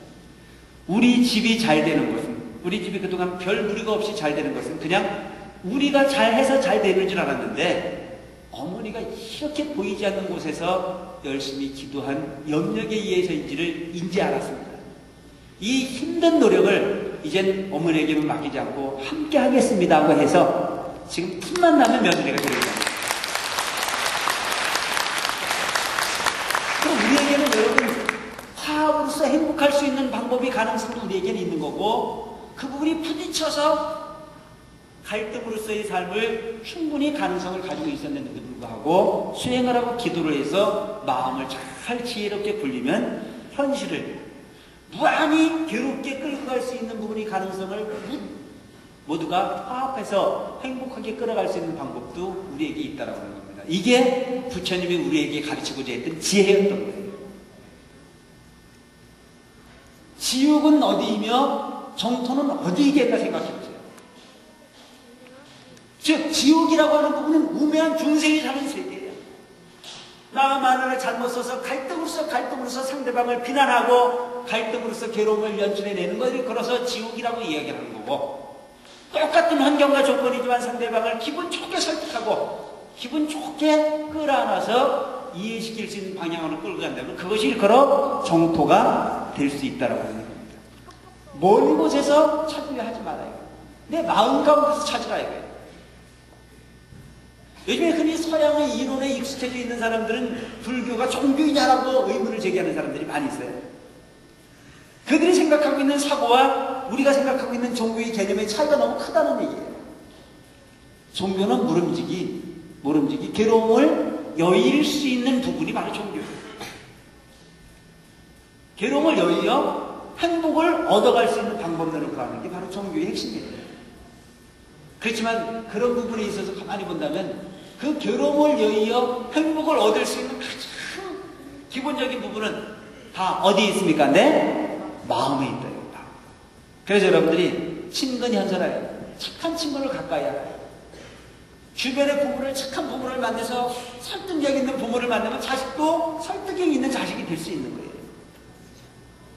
우리 집이 잘 되는 것은 우리 집이 그동안 별 무리가 없이 잘 되는 것은 그냥 우리가 잘해서 잘 되는 줄 알았는데 어머니가 이렇게 보이지 않는 곳에서 열심히 기도한 염력에 의해서인지를 인지 알았습니다. 이 힘든 노력을 이젠 어머니에게만 맡기지 않고 함께 하겠습니다 하고 해서 지금 틈만 나면 며느리가 되겠다. 그럼 우리에게는 여러분 화합으로서 행복할 수 있는 방법이 가능성도 우리에게는 있는 거고 그 부분이 부딪혀서 갈등으로서의 삶을 충분히 가능성을 가지고 있었는데도 불구하고 수행을 하고 기도를 해서 마음을 잘 지혜롭게 굴리면 현실을 무한히 괴롭게 끌고 갈 수 있는 부분이 가능성을 모두가 화합해서 행복하게 끌어갈 수 있는 방법도 우리에게 있다고 하는 겁니다. 이게 부처님이 우리에게 가르치고자 했던 지혜였던 거예요. 지옥은 어디이며 정토는 어디이겠나 생각해보세요. 즉 지옥이라고 하는 부분은 우매한 중생이 사는 세계예요. 나 만화를 잘못 써서 갈등으로서 상대방을 비난하고 갈등으로서 괴로움을 연출해내는 것을 걸어서 지옥이라고 이야기하는 거고 똑같은 환경과 조건이지만 상대방을 기분 좋게 설득하고 기분 좋게 끌어안아서 이해시킬 수 있는 방향으로 끌고 간다면 그것이 일컬어 정토가 될 수 있다고 하는 겁니다. 먼 곳에서 찾으려 하지 말아요. 내 마음 가운데서 찾으라 이거예요. 요즘에 흔히 서양의 이론에 익숙해져 있는 사람들은 불교가 종교이냐라고 의문을 제기하는 사람들이 많이 있어요. 그들이 생각하고 있는 사고와 우리가 생각하고 있는 종교의 개념의 차이가 너무 크다는 얘기예요. 종교는 모름지기 괴로움을 여의일 수 있는 부분이 바로 종교예요. 괴로움을 여의어 행복을 얻어갈 수 있는 방법론을 구하는 게 바로 종교의 핵심이에요. 그렇지만 그런 부분에 있어서 가만히 본다면 그 괴로움을 여의어 행복을 얻을 수 있는 가장 기본적인 부분은 다 어디에 있습니까? 내 마음에 있다. 그래서 여러분들이 친근현선하여 착한 친구를 가까이 알아요. 주변의 부모를 착한 부모를 만나서 설득력 있는 부모를 만나면 자식도 설득력 있는 자식이 될 수 있는 거예요.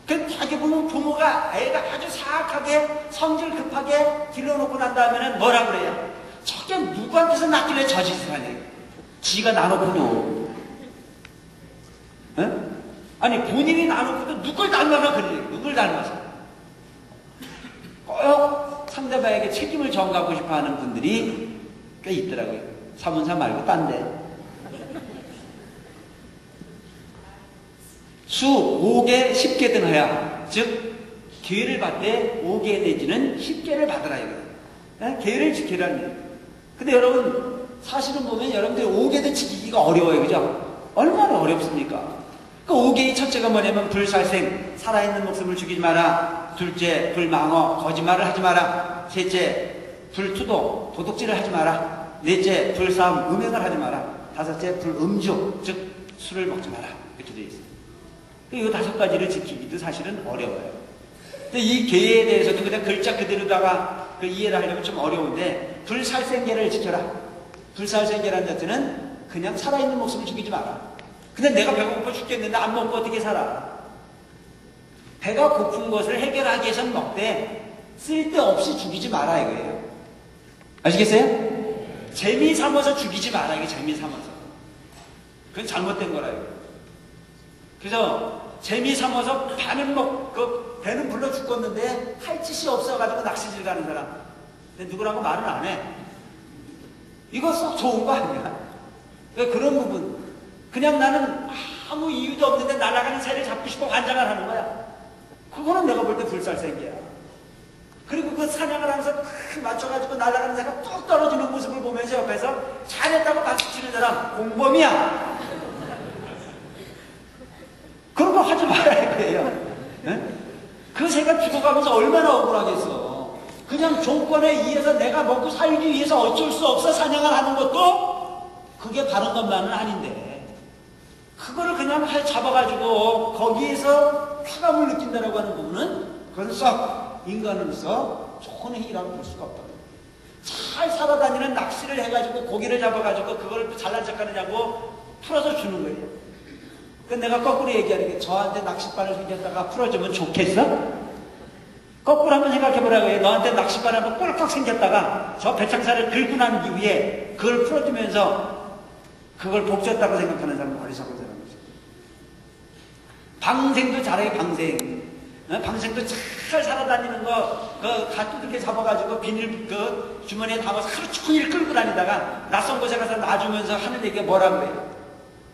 그 자기 보면 부모가 애가 아주 사악하게 성질 급하게 길러놓고 난 다음에는 뭐라 그래요? 저게 누구한테서 낳길래 저 짓을 하냐? 지가 나놓고도. 에? 아니 본인이 나놓고도 누굴 닮아서 그래요. 누굴 닮아서. 꼭 상대방에게 책임을 전가하고 싶어하는 분들이 꽤 있더라고요. 사문사 말고 딴 데. 수 5개 10개 등하야. 즉 기회를 받되 5개 내지는 10개를 받으라 이거예요. 계를 지키라는 얘기예요. 근데 여러분 사실은 보면 여러분들이 5개도 지키기가 어려워요. 그죠? 얼마나 어렵습니까? 그 5개의 첫째가 뭐냐면 불살생, 살아있는 목숨을 죽이지 마라. 둘째 불망어, 거짓말을 하지 마라. 셋째 불투도, 도둑질을 하지 마라. 넷째 불싸움, 음행을 하지 마라. 다섯째 불음주, 즉 술을 먹지 마라. 이렇게 되어 있어요. 이 5가지를 지키기도 사실은 어려워요. 근데 이 계에 대해서도 그냥 글자 그대로다가 그 이해를 하려면 좀 어려운데 불살생계를 지켜라. 불살생계라는 자체는 그냥 살아있는 목숨을 죽이지 마라. 근데 내가 배고파 죽겠는데 안 먹고 어떻게 살아? 배가 고픈 것을 해결하기 위해서는 먹되 쓸데없이 죽이지 마라 이거예요. 아시겠어요? 재미 삼아서 죽이지 마라. 이게 재미 삼아서. 그건 잘못된 거라 이거. 그래서 재미 삼아서 배는 불러 죽겠는데 할 짓이 없어가지고 낚시질 가는 사람. 근데 누구라고 말은 안 해. 이거 썩 좋은 거 아니야? 그러니까 그런 부분. 그냥 나는 아무 이유도 없는데 날아가는 새를 잡고 싶어 환장을 하는 거야. 그거는 내가 볼 때 불살생기야. 그리고 그 사냥을 하면서 딱 맞춰가지고 날아가는 새가 뚝 떨어지는 모습을 보면서 옆에서 잘했다고 박수치는 사람 공범이야. 그런 거 하지 말아야 돼요. 네? 그 새가 죽어가면서 얼마나 억울하겠어. 그냥 조건에 의해서 내가 먹고 살기 위해서 어쩔 수 없어 사냥을 하는 것도 그게 바른 것만은 아닌데, 그거를 그냥 잡아가지고 거기에서 쾌감을 느낀다라고 하는 부분은 그건 썩 인간으로서 좋은 행위라고 볼 수가 없다. 잘 살아다니는 낚시를 해가지고 고기를 잡아가지고 그걸 잘난 척하느냐고 풀어서 주는 거예요. 그 내가 거꾸로 얘기하는 게, 저한테 낚싯바늘 생겼다가 풀어주면 좋겠어? 거꾸로 한번 생각해보라고 해요. 너한테 낚싯바늘 한번 꼴깍 생겼다가 저 배창살을 긁고 난 이후에 그걸 풀어주면서 그걸 복졌다고 생각하는 사람은 어리석은 사람이죠. 방생도 잘해, 방생. 방생도 잘 살아다니는 거, 가뚜들게 잡아가지고 비닐 주머니에 담아서 하루 종일 끌고 다니다가 낯선 곳에 가서 놔주면서 하는 얘기가 뭐라고 해요?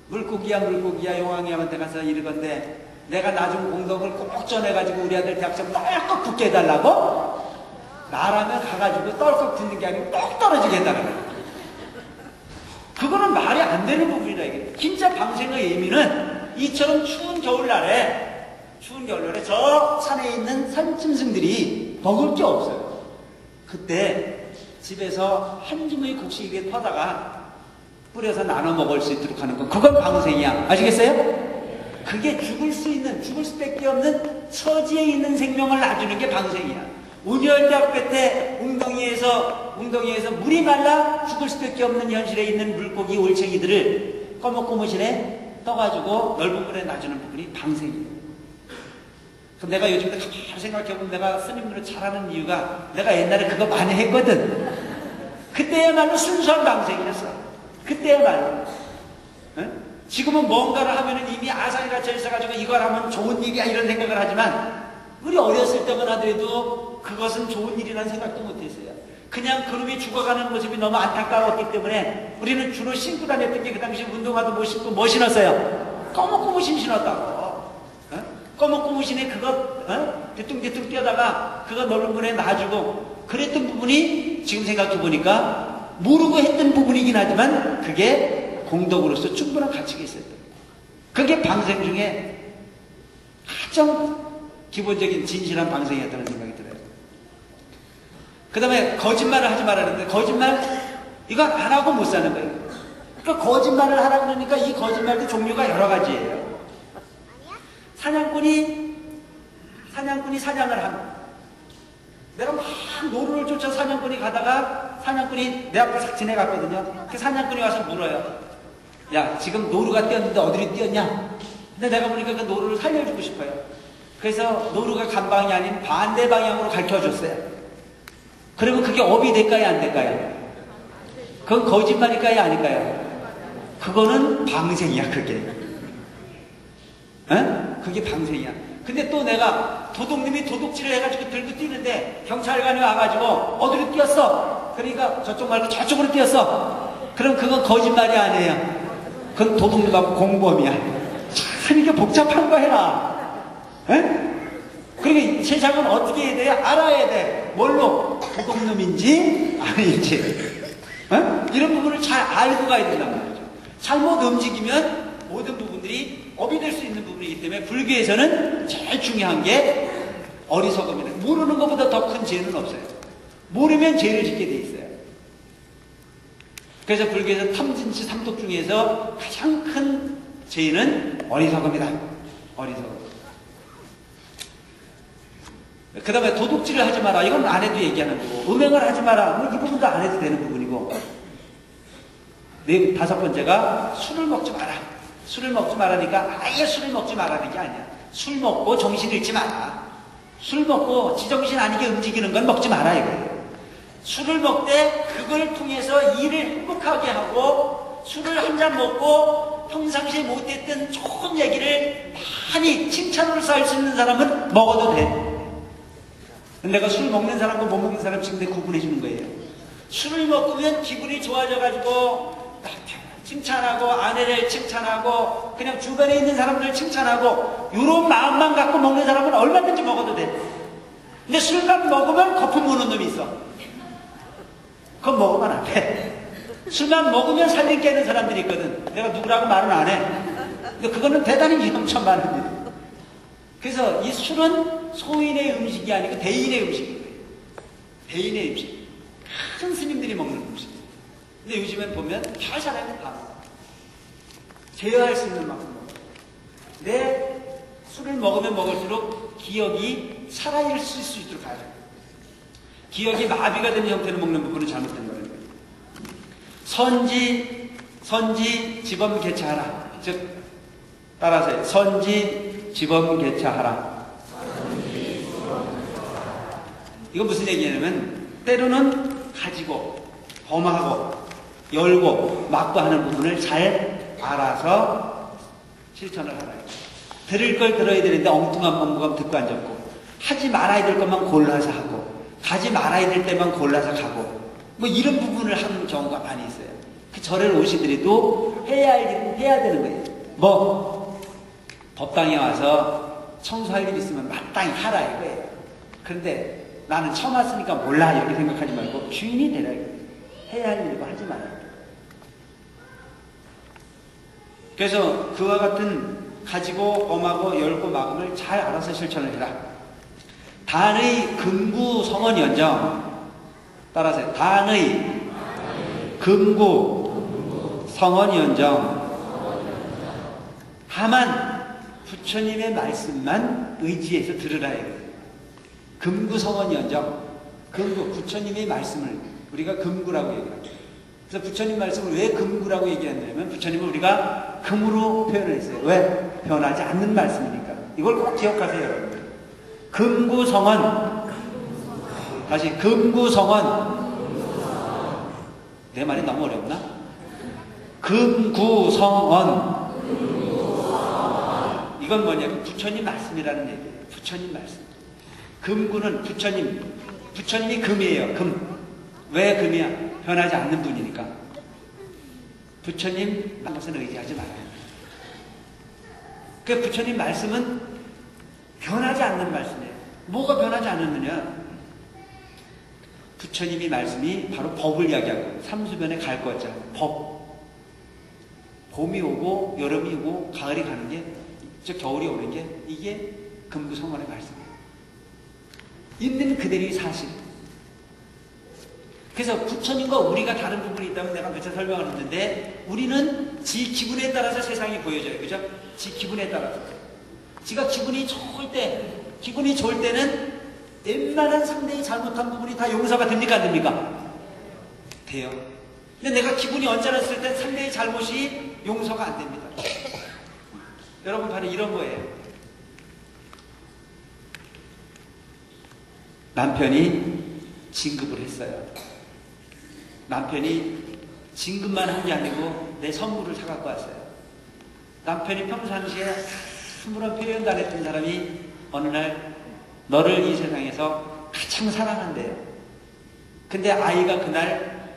물고기야, 물고기야, 용왕이한테 가서 이러건데 내가 놔준 공덕을 꼭 전해가지고 우리 아들 대학생 똘꺽 붙게 해달라고? 나라면 가가지고 똘꺽 붙는 게 아니고 똑 떨어지게 해달라고. 그거는 말이 안 되는 부분이라 이게. 진짜 방생의 의미는 이처럼 추운 겨울날에 저 산에 있는 산짐승들이 먹을 게 없어요. 그때 집에서 한 줌의 곡식에 퍼다가 뿌려서 나눠 먹을 수 있도록 하는 거, 그건 방생이야. 아시겠어요? 그게 죽을 수밖에 없는 처지에 있는 생명을 놔주는 게 방생이야. 운열대학 끝에 웅덩이에서 물이 말라 죽을 수밖에 없는 현실에 있는 물고기 올챙이들을 꺼먹고무신에 떠가지고 넓은 물에 놔주는 부분이 방생이에요. 그럼 내가 요즘에 가만히 생각해보면 내가 스님으로 잘하는 이유가 내가 옛날에 그거 많이 했거든. 그때야말로 순수한 방생이었어. 그때야말로. 응? 지금은 뭔가를 하면은 이미 아상이 갇혀 있어가지고 이걸 하면 좋은 일이야 이런 생각을 하지만, 우리 어렸을 때만 하더라도 그것은 좋은 일이라는 생각도 못했어요. 그냥 그놈이 죽어가는 모습이 너무 안타까웠기 때문에 우리는 주로 신고 다녔던 게, 그 당시 운동화도 못 신고 뭐 신었어요? 꺼먹고무신 신었다고. 꺼먹고무신에 그거 뒤뚱뒤뚱 뛰어다가 그거 넓은 물에 놔주고 그랬던 부분이 지금 생각해보니까 모르고 했던 부분이긴 하지만 그게 공덕으로서 충분한 가치가 있었던 거예요. 그게 방생 중에 가장 기본적인 진실한 방생이었다는 생각이 들어요. 그 다음에 거짓말을 하지 말라는데, 거짓말 이거 안 하고 못 사는 거예요. 그러니까 거짓말을 하라고 그러니까 이 거짓말도 종류가 여러 가지예요. 사냥꾼이 사냥을 하는, 내가 막 노루를 쫓아 사냥꾼이 가다가 사냥꾼이 내 앞에 싹 지나갔거든요. 그 사냥꾼이 와서 물어요. 야, 지금 노루가 뛰었는데 어디로 뛰었냐? 근데 내가 보니까 그 노루를 살려주고 싶어요. 그래서 노루가 간 방이 아닌 반대 방향으로 가르쳐줬어요. 그러면 그게 업이 될까요, 안 될까요? 그건 거짓말일까요, 아닐까요? 그거는 방생이야, 그게. 그게 방생이야. 근데 또 내가 도둑님이 도둑질을 해가지고 들고 뛰는데 경찰관이 와가지고 어디로 뛰었어? 그러니까 저쪽 말고 저쪽으로 뛰었어. 그럼 그건 거짓말이 아니에요. 그건 도둑님하고 공범이야. 참 이게 복잡한 거 해라. 그러니까 세상은 어떻게 해야 돼? 알아야 돼. 뭘로? 도둑놈인지 아닌지. 이런 부분을 잘 알고 가야 된단 말이죠. 잘못 움직이면 모든 부분들이 업이 될 수 있는 부분이기 때문에 불교에서는 제일 중요한 게 어리석음이다. 모르는 것보다 더 큰 죄는 없어요. 모르면 죄를 짓게 돼 있어요. 그래서 불교에서 탐진치 삼독 중에서 가장 큰 죄는 어리석음이다. 어리석음. 그 다음에 도둑질을 하지 마라. 이건 안 해도 얘기하는 거고, 음행을 하지 마라. 이 부분도 안 해도 되는 부분이고, 다섯 번째가 술을 먹지 마라. 술을 먹지 말라니까 아예 술을 먹지 말라는 게 아니야. 술 먹고 정신 잃지 마라. 술 먹고 지정신 아니게 움직이는 건 먹지 마라 이거예요. 술을 먹되 그걸 통해서 일을 행복하게 하고, 술을 한 잔 먹고 평상시에 못했던 좋은 얘기를 아니 칭찬으로 쌓일 수 있는 사람은 먹어도 돼. 내가 술 먹는 사람과 못 먹는 사람 지금 내가 구분해 주는 거예요. 술을 먹으면 기분이 좋아져가지고 칭찬하고 아내를 칭찬하고 그냥 주변에 있는 사람들 칭찬하고 이런 마음만 갖고 먹는 사람은 얼마든지 먹어도 돼. 근데 술만 먹으면 거품 무는 놈이 있어. 그건 먹으면 안 돼. 술만 먹으면 살림 깨는 사람들이 있거든. 내가 누구라고 말은 안 해. 근데 그거는 대단히 위험천만한 일이에요. 그래서 이 술은 소인의 음식이 아니고 대인의 음식이에요. 대인의 음식. 큰 스님들이 먹는 음식이에요. 근데 요즘엔 보면 별 사람이 다 먹어. 제어할 수 있는 만큼 먹어. 내 술을 먹으면 먹을수록 기억이 살아있을 수 있도록 가야 돼요. 기억이 마비가 되는 형태로 먹는 부분은 잘못된 거예요. 선지 지범개차하라. 즉 따라서 선지 지범개차하라. 이건 무슨 얘기냐면 때로는 가지고 범하고 열고 막고 하는 부분을 잘 알아서 실천을 하라. 들을 걸 들어야 되는데 엉뚱한 방법은 듣고 앉았고 하지 말아야 될 것만 골라서 하고 가지 말아야 될 때만 골라서 가고 뭐 이런 부분을 하는 경우가 많이 있어요. 그 절에 오시더라도 해야 할 일은 해야 되는 거예요. 뭐 법당에 와서 청소할 일 있으면 마땅히 하라 이거예요. 그런데 나는 처음 왔으니까 몰라 이렇게 생각하지 말고 주인이 되라 이거예요. 해야 할 일이고 하지 말아야 돼요. 그래서 그와 같은 가지고 범하고 열고 막음을 잘 알아서 실천을 해라. 단의 금구 성언연정 따라서 단의 금구 성언연정 다만 부처님의 말씀만 의지해서 들으라 해요. 금구 성언연정 금구 부처님의 말씀을 우리가 금구라고 얘기합니다. 그래서 부처님 말씀을 왜 금구라고 얘기했냐면 부처님은 우리가 금으로 표현을 했어요. 왜? 변하지 않는 말씀이니까. 이걸 꼭 기억하세요, 여러분들. 금구성언. 다시 금구성언. 내 말이 너무 어렵나? 금구성언. 이건 뭐냐면 부처님 말씀이라는 얘기예요. 부처님 말씀. 금구는 부처님이 금이에요. 금. 왜 금이야? 변하지 않는 분이니까. 부처님 것은 의지하지 말아요. 그 부처님 말씀은 변하지 않는 말씀이에요. 뭐가 변하지 않느냐? 부처님이 말씀이 바로 법을 이야기하고 삼수변에 갈 거자 법. 봄이 오고 여름이 오고 가을이 가는 게 즉 겨울이 오는 게 이게 금구성언의 말씀이에요. 있는 그대로의 사실. 그래서 부처님과 우리가 다른 부분이 있다면 내가 며칠 설명을 했는데 우리는 지 기분에 따라서 세상이 보여져요. 그죠? 지 기분에 따라서. 지가 기분이 좋을 때는 웬만한 상대의 잘못한 부분이 다 용서가 됩니까? 안 됩니까? 돼요. 근데 내가 기분이 언짢았을 때 상대의 잘못이 용서가 안 됩니다. 여러분 바로 이런 거예요. 남편이 진급을 했어요. 남편이 진급만 한 게 아니고 내 선물을 사갖고 왔어요. 남편이 평상시에 아무런 표현도 안 했던 사람이 어느 날 너를 이 세상에서 가장 사랑한대요. 근데 아이가 그날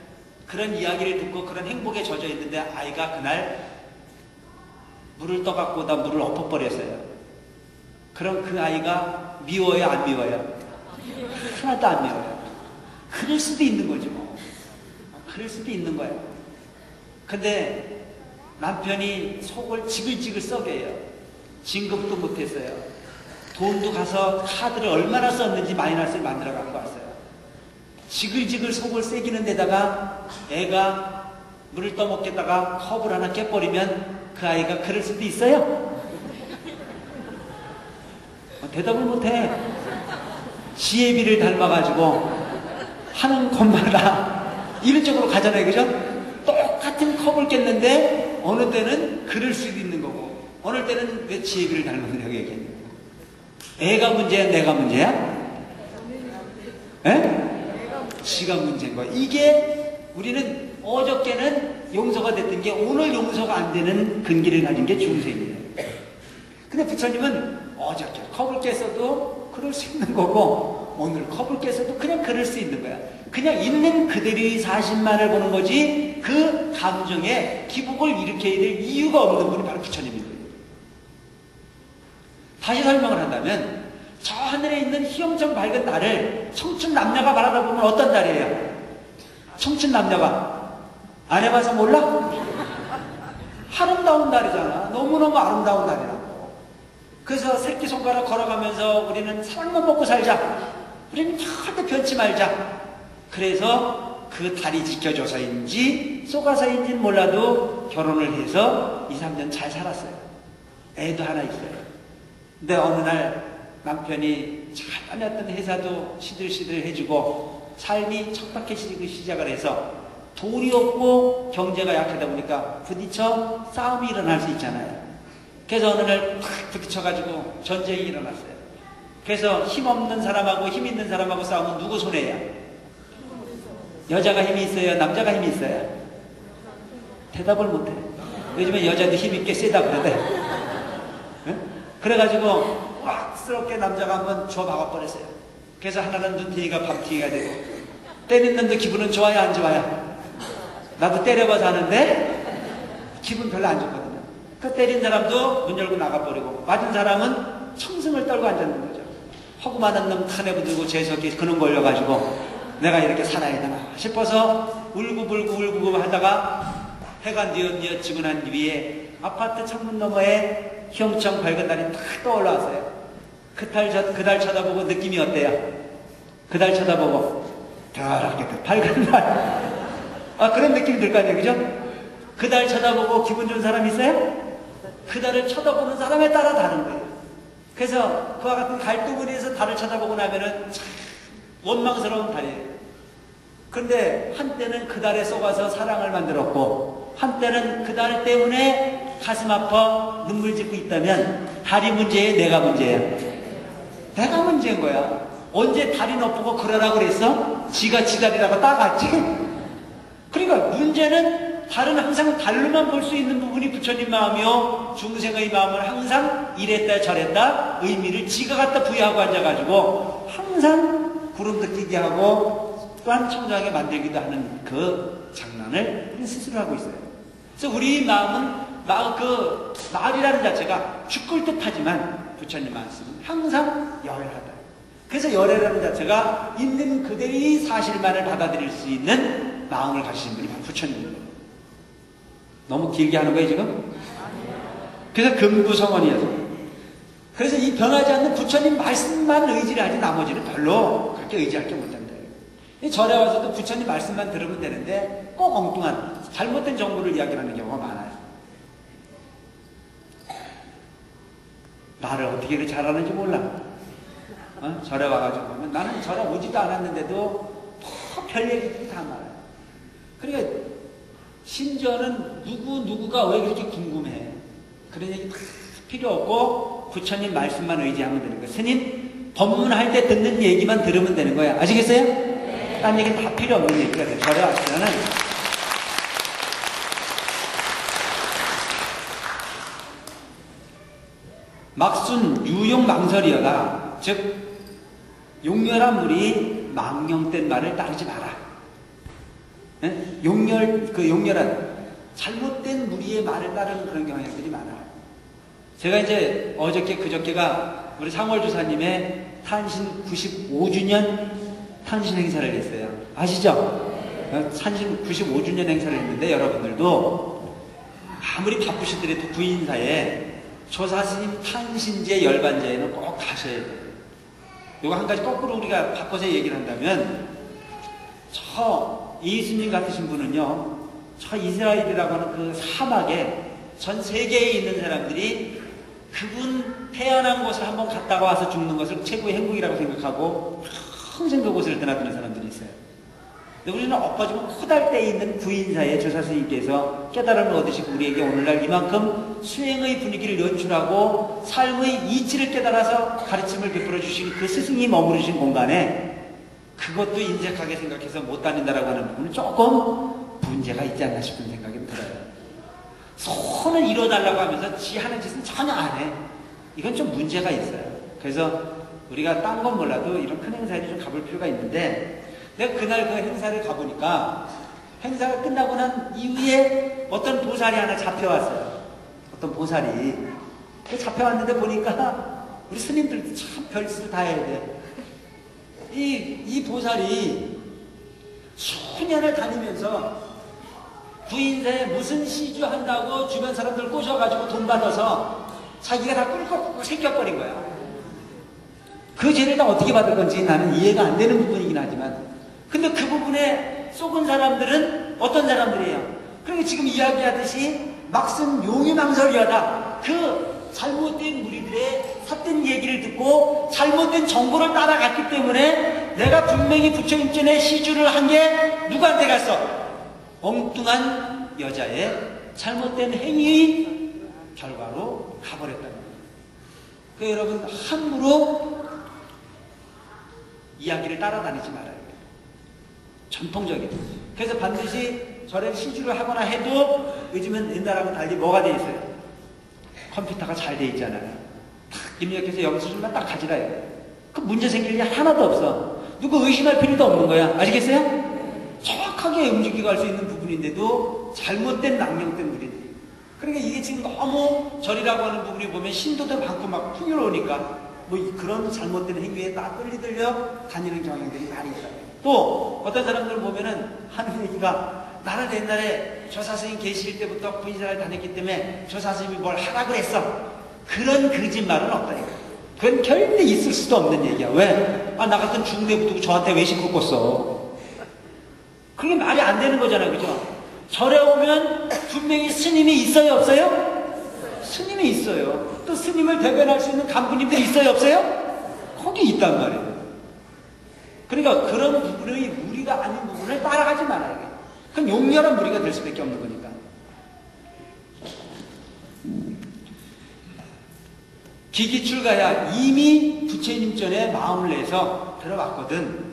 그런 이야기를 듣고 그런 행복에 젖어 있는데 아이가 그날 물을 떠갖고 다 물을 엎어버렸어요. 그럼 그 아이가 미워요? 안 미워요? 하나도 안 미워요. 그럴 수도 있는 거죠. 그럴 수도 있는 거예요. 근데 남편이 속을 지글지글 썩여요. 진급도 못했어요. 돈도 가서 카드를 얼마나 썼는지 마이너스를 만들어 갖고 왔어요. 지글지글 속을 새기는 데다가 애가 물을 떠먹겠다가 컵을 하나 깨버리면 그 아이가 그럴 수도 있어요? 대답을 못해. 지혜비를 닮아가지고 하는 것마다 이런 쪽으로 가잖아요. 그죠? 똑같은 컵을 깼는데 어느 때는 그럴 수도 있는 거고 어느 때는 왜 지혜비를 닮았느냐고 얘기했냐. 애가 문제야? 내가 문제야? 에? 지가 문제인 거야. 이게 우리는 어저께는 용서가 됐던 게 오늘 용서가 안 되는 근기를 가진 게 중생이에요. 근데 부처님은 어저께 컵을 깼어도 그럴 수 있는 거고 오늘 컵을 깼어도 그냥 그럴 수 있는 거야. 그냥 있는 그대로의 사실만을 보는 거지 그 감정에 기복을 일으켜야 될 이유가 없는 분이 바로 부처님인 거예요. 다시 설명을 한다면 저 하늘에 있는 희영청 밝은 달을 청춘 남녀가 바라다보면 어떤 달이에요? 청춘 남녀가 안 해봐서 몰라? 아름다운 달이잖아. 너무너무 아름다운 달이라고. 그래서 새끼손가락 걸어가면서 우리는 사랑만 먹고 살자. 우리는 절대 변치 말자. 그래서 그 달이 지켜줘서인지 쏘가서인지는 몰라도 결혼을 해서 2, 3년 잘 살았어요. 애도 하나 있어요. 근데 어느 날 남편이 잘 다녔던 회사도 시들시들 해주고 삶이 척박해지기 시작을 해서 돈이 없고 경제가 약하다 보니까 부딪혀 싸움이 일어날 수 있잖아요. 그래서 어느 날 탁 부딪혀가지고 전쟁이 일어났어요. 그래서 힘없는 사람하고 힘 있는 사람하고 싸우면 누구 손해야? 여자가 힘이 있어요? 남자가 힘이 있어요? 대답을 못해. 요즘에 여자도 힘 있게 세다 그러대. 응? 그래가지고 꽉스럽게 남자가 한번 줘 박아버렸어요. 그래서 하나는 눈탱이가 밤탱이가 되고 때리는 놈도 기분은 좋아요 안 좋아요? 나도 때려봐서 하는데 기분 별로 안 좋거든요. 그 때린 사람도 문 열고 나가버리고 맞은 사람은 청승을 떨고 앉았는 거죠. 허구 많은 놈 탄에 붙들고 재수없게 그놈 걸려가지고 내가 이렇게 살아야 되나 싶어서 울고불고 하다가 해가 뉘엿뉘엿지근한 위에 아파트 창문 너머에 희영청 밝은 달이 탁 떠올라왔어요. 그 달 쳐다보고 느낌이 어때요? 그 달 쳐다보고 저렇게 밝은 달. 그런 느낌이 들 거 아니에요, 그죠? 그 달 쳐다보고 기분 좋은 사람 있어요? 그 달을 쳐다보는 사람에 따라 다른 거예요. 그래서 그와 같은 갈두구리에서 달을 쳐다보고 나면은 참 원망스러운 달이에요. 그런데 한때는 그 달에 쏘가서 사랑을 만들었고 한때는 그 달 때문에 가슴 아파 눈물 짓고 있다면 달이 문제예요? 내가 문제예요? 내가 문제인 거야. 언제 달이 너쁘고 그러라고 그랬어? 지가 지달이라고 따갔지? 그러니까 문제는 달은 항상 달로만 볼 수 있는 부분이 부처님 마음이요 중생의 마음을 항상 이랬다 저랬다 의미를 지가 갖다 부여하고 앉아가지고 항상 구름 느끼게 하고 또한 청정하게 만들기도 하는 그 장난을 우리 스스로 하고 있어요. 그래서 우리 마음은 말이라는 자체가 죽을 듯하지만 부처님 말씀은 항상 열하다. 그래서 열애라는 자체가 있는 그대의 사실만을 받아들일 수 있는 마음을 가지신 분이 바로 부처님입니다. 너무 길게 하는 거예요 지금? 그래서 금구성원이어서 그래서 이 변하지 않는 부처님 말씀만 의지를 하지 나머지는 별로 그렇게 의지할 게 못한다. 절에 와서도 부처님 말씀만 들으면 되는데 꼭 엉뚱한 잘못된 정보를 이야기하는 경우가 많아요. 말을 어떻게 이렇게 잘하는지 몰라. 절에 와가지고 보면 나는 절에 오지도 않았는데도 별 얘기들이 다 많아요. 그러니까 심지어는 누구가 왜 그렇게 궁금해. 그런 얘기 다 필요 없고 부처님 말씀만 의지하면 되는 거예요. 스님 법문할 때 듣는 얘기만 들으면 되는 거야. 아시겠어요? 네. 딴 얘기 다 필요 없는 얘기가 돼요. 절에 왔으면은 막순 유용 망설이여라. 즉 용렬한 물이 망령된 말을 따르지 마라. 용렬한 잘못된 무리의 말을 따르는 그런 경향들이 많아요. 제가 이제 어저께 그저께가 우리 상월주사님의 탄신 95주년 탄신 행사를 했어요. 아시죠? 탄신 95주년 행사를 했는데 여러분들도 아무리 바쁘시더라도 부인사에 조사스님 탄신제 열반제에는 꼭 가셔야 돼요. 이거 한 가지 거꾸로 우리가 바꿔서 얘기를 한다면 저 예수님 같으신 분은요, 저 이스라엘이라고 하는 그 사막에 전 세계에 있는 사람들이 그분 태어난 곳을 한번 갔다가 와서 죽는 것을 최고의 행복이라고 생각하고 평생 그곳을 떠나드는 사람들이 있어요. 근데 우리는 엎어지면 코달대에 있는 부인사에 조사 스님께서 깨달음을 얻으시고 우리에게 오늘날 이만큼 수행의 분위기를 연출하고 삶의 이치를 깨달아서 가르침을 베풀어 주신 그 스승이 머무르신 공간에 그것도 인색하게 생각해서 못 다닌다라고 하는 부분은 조금 문제가 있지 않나 싶은 생각이 들어요. 손을 이뤄달라고 하면서 지 하는 짓은 전혀 안 해. 이건 좀 문제가 있어요. 그래서 우리가 딴 건 몰라도 이런 큰 행사에 좀 가볼 필요가 있는데, 내가 그날 그 행사를 가보니까 행사가 끝나고 난 이후에 어떤 보살이 하나 잡혀왔어요. 어떤 보살이. 그 잡혀왔는데 보니까 우리 스님들도 참 별짓을 다 해야 돼. 이 보살이 수년을 다니면서 부인사에 무슨 시주 한다고 주변 사람들 꼬셔가지고 돈 받아서 자기가 다 꿀꺽꿀꺽 새겨버린 거야. 그 죄를 다 어떻게 받을 건지 나는 이해가 안 되는 부분이긴 하지만, 근데 그 부분에 속은 사람들은 어떤 사람들이에요? 그러니까 지금 이야기하듯이 막쓴 용유망설이하다. 그 잘못된 무리들의 삿된 얘기를 듣고 잘못된 정보를 따라갔기 때문에 내가 분명히 부처님전에 시주를 한 게 누구한테 갔어? 엉뚱한 여자의 잘못된 행위의 결과로 가버렸다는 거예요. 그 여러분 함부로 이야기를 따라다니지 말아야 돼요. 전통적인. 그래서 반드시 절에 시주를 하거나 해도 요즘은 옛날하고 달리 뭐가 돼 있어요? 컴퓨터가 잘 돼 있잖아요. 딱 입력해서 영수증만 딱 가지라 해요. 그 문제 생길 일 하나도 없어. 누구 의심할 필요도 없는 거야. 아시겠어요? 정확하게 움직이고 갈 수 있는 부분인데도 잘못된 낭령된 무리들. 그러니까 이게 지금 너무 절이라고 하는 부분이 보면 신도도 많고 막 풍요로우니까 뭐 그런 잘못된 행위에 딱 끌리들려 다니는 경향들이 많이 있어요. 또 어떤 사람들을 보면은 하는 얘기가, 나는 옛날에 조사 스님 계실 때부터 부인사를 다녔기 때문에 조사 스님이 뭘 하라 그랬어. 그런 거짓말은 없다니까. 그건 절대 있을 수도 없는 얘기야. 왜? 나 같은 중대부도 저한테 왜 시끄럽 껐어? 그게 말이 안 되는 거잖아요. 그죠? 절에 오면 분명히 스님이 있어요, 없어요? 스님이 있어요. 또 스님을 대변할 수 있는 간부님들이 있어요, 없어요? 거기 있단 말이에요. 그러니까 그런 부분의 무리가 아닌 부분을 따라가지 말아야 돼요. 그럼 용렬한 무리가 될 수밖에 없는 거니까. 기기출가야 이미 부처님 전에 마음을 내서 들어왔거든.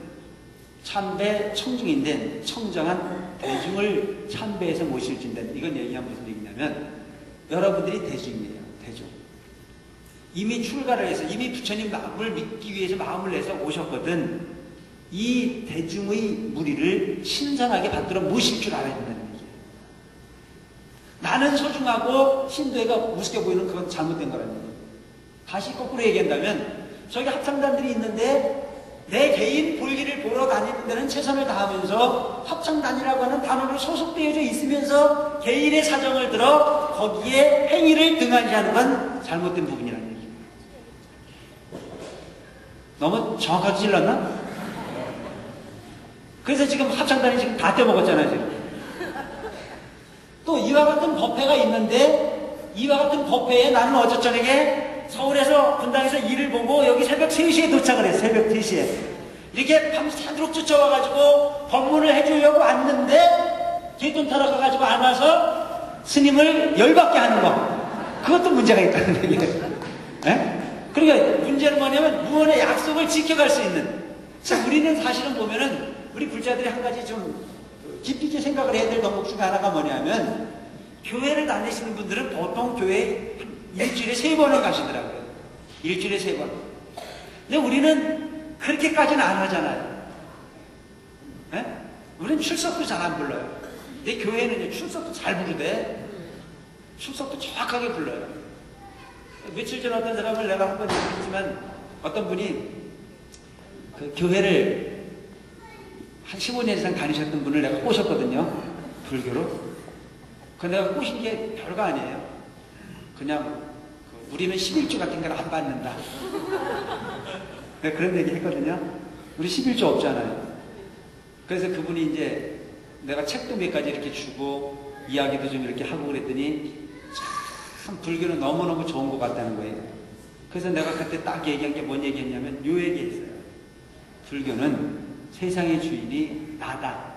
참배 청중인데 청정한 대중을 참배해서 모실진다. 이건 얘기하면 무슨 얘기냐면, 여러분들이 대중이에요. 대중. 이미 출가를 해서 이미 부처님 마음을 믿기 위해서 마음을 내서 오셨거든. 이 대중의 무리를 신선하게 받들어 모실 줄 알아야 된다는 얘기예요. 나는 소중하고 신도회가 우습게 보이는 그건 잘못된 거라는 얘기예요. 다시 거꾸로 얘기한다면, 저기 합창단들이 있는데 내 개인 볼일을 보러 다니는 데는 최선을 다하면서 합창단이라고 하는 단어로 소속되어져 있으면서 개인의 사정을 들어 거기에 행위를 등한시하는 건 잘못된 부분이라는 얘기예요. 너무 정확하게 찔렀나? 그래서 지금 합창단이 지금 다 떼먹었잖아요, 지금. 또 이와 같은 법회가 있는데, 이와 같은 법회에 나는 어제 저녁에 서울에서 분당에서 일을 보고 여기 새벽 3시에 도착을 했어요. 새벽 3시에. 이렇게 밤새도록 쫓아와가지고 법문을 해주려고 왔는데 뒷돈 타러 가가지고 안 와서 스님을 열받게 하는 거. 그것도 문제가 있다는 얘기예요. 네? 그러니까 문제는 뭐냐면 무언의 약속을 지켜갈 수 있는. 자, 우리는 사실은 보면은 우리 불자들이 한 가지 좀 깊이 있게 생각을 해야 될 덕목 중에 하나가 뭐냐면, 교회를 다니시는 분들은 보통 교회에 일주일에 3번은 가시더라고요. 일주일에 3번. 근데 우리는 그렇게까지는 안 하잖아요. 네? 우리는 출석도 잘 안 불러요. 근데 교회는 출석도 잘 부르대. 출석도 정확하게 불러요. 며칠 전 어떤 사람을 내가 한번 얘기했지만, 어떤 분이 그 교회를 한 15년 이상 다니셨던 분을 내가 꼬셨거든요. 불교로. 그 내가 꼬신 게 별거 아니에요. 그냥 우리는 11조 같은 걸 안 받는다. 내가 그런 얘기 했거든요. 우리 11조 없잖아요. 그래서 그분이 이제 내가 책도 몇 가지 이렇게 주고 이야기도 좀 이렇게 하고 그랬더니 참 불교는 너무너무 좋은 것 같다는 거예요. 그래서 내가 그때 딱 얘기한 게 뭔 얘기했냐면 요 얘기했어요. 불교는 세상의 주인이 나다.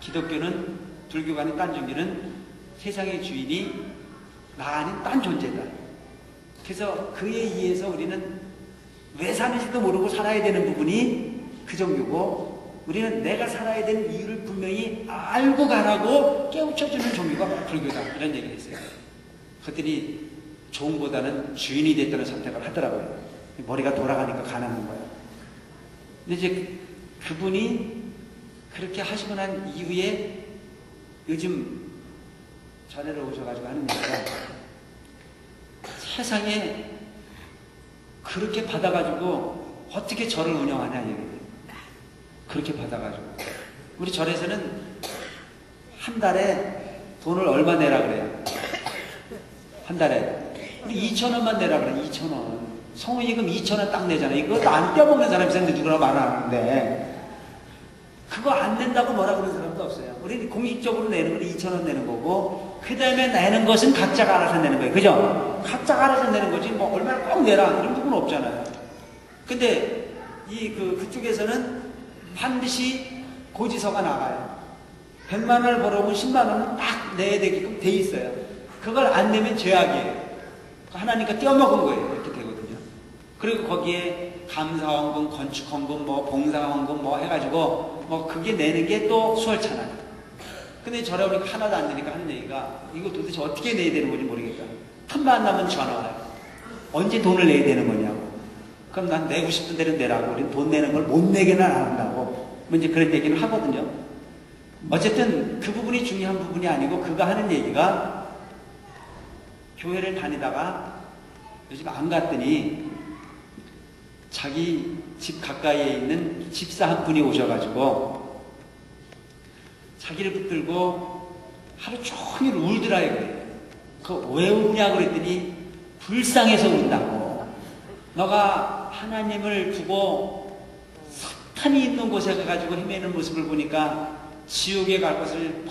기독교는, 불교가 아닌 딴 종교는 세상의 주인이 나 아닌 딴 존재다. 그래서 그에 의해서 우리는 왜 사는지도 모르고 살아야 되는 부분이 그 종교고, 우리는 내가 살아야 되는 이유를 분명히 알고 가라고 깨우쳐주는 종교가 불교다. 이런 얘기를 했어요. 그랬더니 종보다는 주인이 됐다는 선택을 하더라고요. 머리가 돌아가니까 가능한 거예요. 근데 이제 그분이 그렇게 하시고 난 이후에 요즘 전회를 오셔가지고 하는 얘기가 세상에 그렇게 받아가지고 어떻게 절을 운영하냐 얘기예요. 그렇게 받아가지고 우리 절에서는 한 달에 돈을 얼마 내라 그래요. 한 달에 우리 2,000원만 내라 그래. 2,000원. 성의금 2,000원 딱 내잖아. 이거 안 떼어먹는 사람이 있었는데 누구나 말 안 하는데 그거 안 낸다고 뭐라 그러는 사람도 없어요. 우리는 공식적으로 내는 건 2,000원 내는 거고 그 다음에 내는 것은 각자가 알아서 내는 거예요. 그죠? 각자가 알아서 내는 거지 뭐 얼마나 꼭 내라 이런 부분은 없잖아요. 근데 그쪽에서는 반드시 고지서가 나가요. 100만 원을 벌어오면 10만 원은 딱 내야 되게끔 돼 있어요. 그걸 안 내면 죄악이에요. 하나님께 떼어먹은 거예요. 이렇게 되거든요. 그리고 거기에 감사원금, 건축원금, 뭐 봉사원금 뭐 해가지고 뭐 그게 내는 게 또 수월찮아요. 근데 저래 보니까 하나도 안 되니까 하는 얘기가 이거 도대체 어떻게 내야 되는 건지 모르겠다. 틈만 나면 전화 와요. 언제 돈을 내야 되는 거냐고. 그럼 난 내고 싶은 대로 내라고. 우리는 돈 내는 걸 못 내게는 안 한다고. 뭐 이제 그런 얘기는 하거든요. 어쨌든 그 부분이 중요한 부분이 아니고 그가 하는 얘기가 교회를 다니다가 요즘 안 갔더니 자기 집 가까이에 있는 집사 한 분이 오셔가지고 자기를 붙들고 하루 종일 울더라요. 그 왜 우냐고 그랬더니 불쌍해서 운다고. 너가 하나님을 두고 사탄이 있는 곳에 가가지고 헤매는 모습을 보니까 지옥에 갈 것을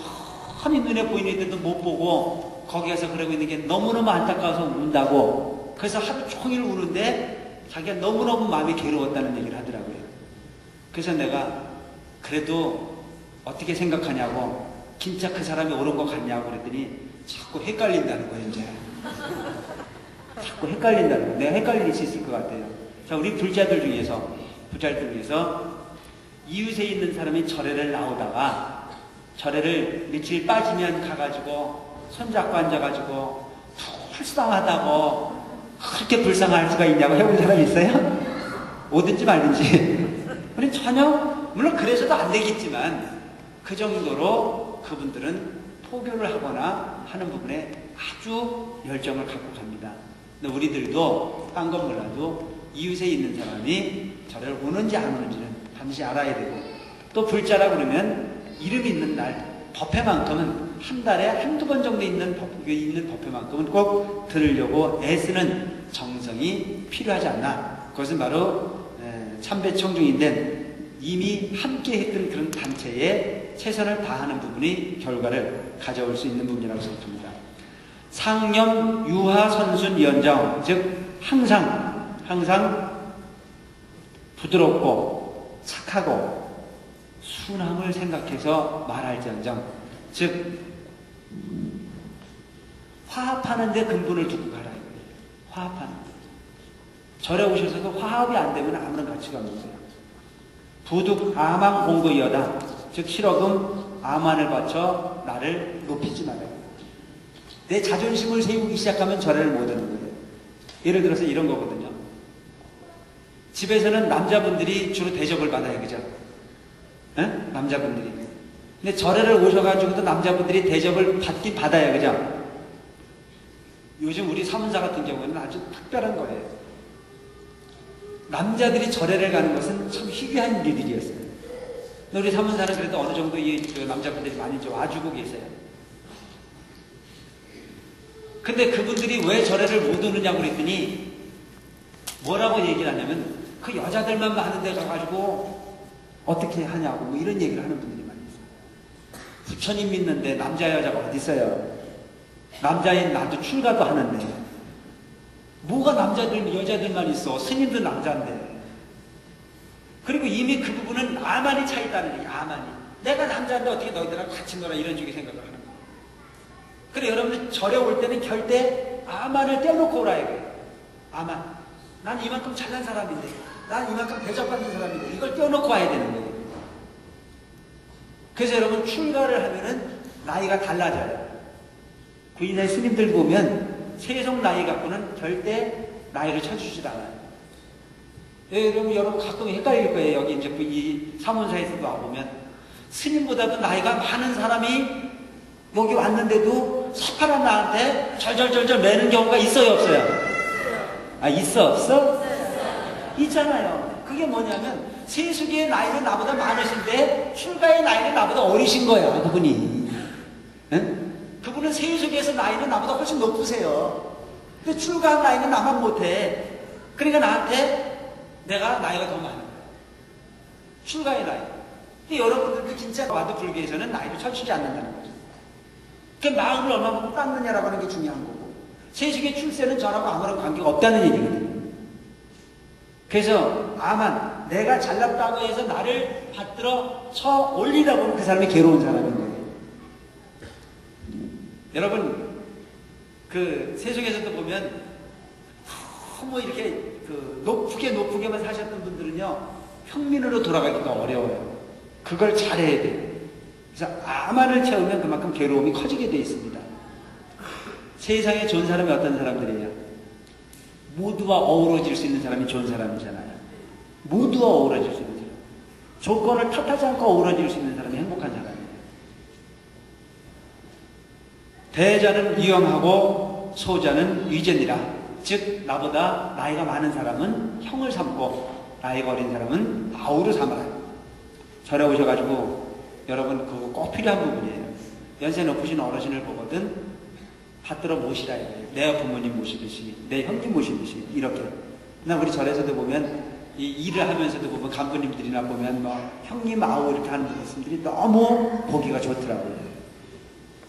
뻔히 눈에 보이는데도 못 보고 거기 가서 그러고 있는 게 너무너무 안타까워서 운다고. 그래서 하루 종일 우는데 자기가 너무너무 마음이 괴로웠다는 얘기를 하더라고요. 그래서 내가 그래도 어떻게 생각하냐고, 진짜 그 사람이 옳은 것 같냐고 그랬더니 자꾸 헷갈린다는 거예요. 이제 자꾸 헷갈린다는 거예요. 내가 헷갈릴 수 있을 것 같아요. 자, 우리 부자들 중에서 이웃에 있는 사람이 절에를 나오다가 절에를 며칠 빠지면 가가지고 손잡고 앉아가지고 불쌍하다고 그렇게 불쌍할 수가 있냐고 해본 사람이 있어요? 오든지 말든지. 우리 전혀, 물론 그래서도 안 되겠지만 그 정도로 그분들은 포교를 하거나 하는 부분에 아주 열정을 갖고 갑니다. 근데 우리들도 딴 건 몰라도 이웃에 있는 사람이 절에를 오는지 안 오는지는 반드시 알아야 되고, 또 불자라 그러면 이름 있는 날 법회만큼은 한 달에 한두 번 정도 있는 법회만큼은 꼭 들으려고 애쓰는 정성이 필요하지 않나. 그것은 바로 참배청중인데 이미 함께 했던 그런 단체에 최선을 다하는 부분이 결과를 가져올 수 있는 부분이라고 생각합니다. 상념 유하 선순 연장, 즉 항상 부드럽고 착하고 순함을 생각해서 말할지언정, 즉 화합하는 데 근본을 두고 가라. 화합하는 데. 절에 오셔서도 화합이 안 되면 아무런 가치가 없는 거예요. 부득 아만 공고이여다, 즉 실어금 아만을 바쳐 나를 높이지 말아요. 내 자존심을 세우기 시작하면 절에를 못 하는 거예요. 예를 들어서 이런 거거든요. 집에서는 남자분들이 주로 대접을 받아요. 그죠? 응? 남자분들이. 근데 절에를 오셔가지고도 남자분들이 대접을 받긴 받아요. 그죠? 요즘 우리 사문사 같은 경우는 아주 특별한 거예요. 남자들이 절에를 가는 것은 참 희귀한 일들이었어요. 근데 우리 사문사는 그래도 어느 정도 남자분들이 많이 좀 와주고 계세요. 근데 그분들이 왜 절에를 못 오느냐고 그랬더니 뭐라고 얘기를 하냐면 그 여자들만 많은 데 가가지고 어떻게 하냐고 뭐 이런 얘기를 하는 분들이 많이 있어요. 부처님 믿는데 남자 여자가 어디 있어요? 남자인 나도 출가도 하는데 뭐가 남자들 여자들만 있어? 스님도 남자인데. 그리고 이미 그 부분은 아만이 차 있다는 얘기. 아만이 내가 남자인데 어떻게 너희들하고 같이 놀아, 이런 식의 생각을 하는 거예요. 그래, 여러분들 절에 올 때는 절대 아만을 떼어놓고 오라 이거예요. 아만, 난 이만큼 잘난 사람인데, 난 이만큼 대접받는 사람인데, 이걸 떼어놓고 와야 되는 거예요. 그래서 여러분 출가를 하면은 나이가 달라져요. 구인의 스님들 보면 세속 나이 갖고는 절대 나이를 쳐주질 않아요. 여러분 가끔 헷갈릴 거예요. 여기 이제 이 사문사에서도 와보면 스님보다도 나이가 많은 사람이 여기 왔는데도 새파란 나한테 절절절절 매는 경우가 있어요, 없어요? 아, 있어, 없어? 있잖아요. 그게 뭐냐면 세속의 나이는 나보다 많으신데 출가의 나이는 나보다 어리신 거야, 그분이. 응? 그분은 세속에서 나이는 나보다 훨씬 높으세요. 근데 출가한 나이는 나만 못해. 그러니까 나한테 내가 나이가 더 많은 거야. 출가의 나이. 근데 여러분들도 진짜 와도 불교에서는 나이를 쳐주지 않는다는 거죠. 그 마음을 얼마만큼 닦느냐라고 하는 게 중요한 거고, 세속의 출세는 저하고 아무런 관계가 없다는 얘기거든요. 그래서 아만 내가 잘났다고 해서 나를 받들어 쳐 올리다 보면 그 사람이 괴로운 사람인 거예요. 여러분 그 세속에서도 보면 너무 이렇게 그 높게만 사셨던 분들은요 평민으로 돌아가기가 어려워요. 그걸 잘해야 돼요. 그래서 아만을 채우면 그만큼 괴로움이 커지게 돼 있습니다. 세상에 좋은 사람이 어떤 사람들이에요? 모두와 어우러질 수 있는 사람이 좋은 사람이잖아요. 모두와 어우러질 수 있는 사람. 조건을 탓하지 않고 어우러질 수 있는 사람이 행복한 사람이에요. 대자는 유형하고 소자는 위제니라. 즉 나보다 나이가 많은 사람은 형을 삼고 나이가 어린 사람은 아우를 삼아라. 절에 오셔가지고 여러분 그거 꼭 필요한 부분이에요. 연세 높으신 어르신을 보거든 받들어 모시라 이거예요. 내 부모님 모시듯이 내 형님 모시듯이 이렇게. 나 우리 절에서도 보면 이 일을 하면서도 보면 간부님들이나 보면 뭐 형님 아우 이렇게 하는 말씀들이 너무 보기가 좋더라고요.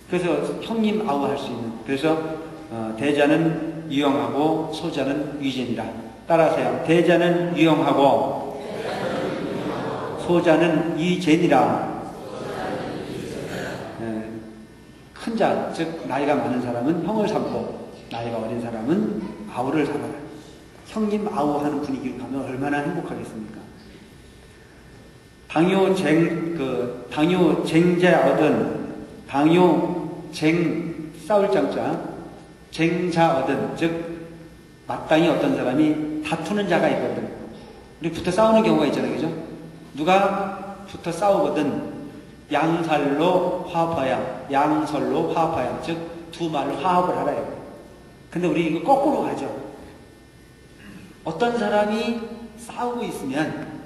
그래서 형님 아우 할 수 있는. 그래서 대자는 유형하고 소자는 위제니라. 따라하세요. 대자는 유형하고 소자는 위제니라. 큰 자, 즉 나이가 많은 사람은 형을 삼고 나이가 어린 사람은 아우를 삼아라. 형님 아우 하는 분위기를 가면 얼마나 행복하겠습니까? 당요쟁자 얻은 당요쟁 싸울 장자 쟁자 얻은 즉 마땅히 어떤 사람이 다투는 자가 있거든. 우리 붙어 싸우는 경우가 있잖아요, 그죠? 누가 붙어 싸우거든 양살로 화합하야, 양설로 화합하야, 즉 두 말로 화합을 하라요. 근데 우리 이거 거꾸로 가죠. 어떤 사람이 싸우고 있으면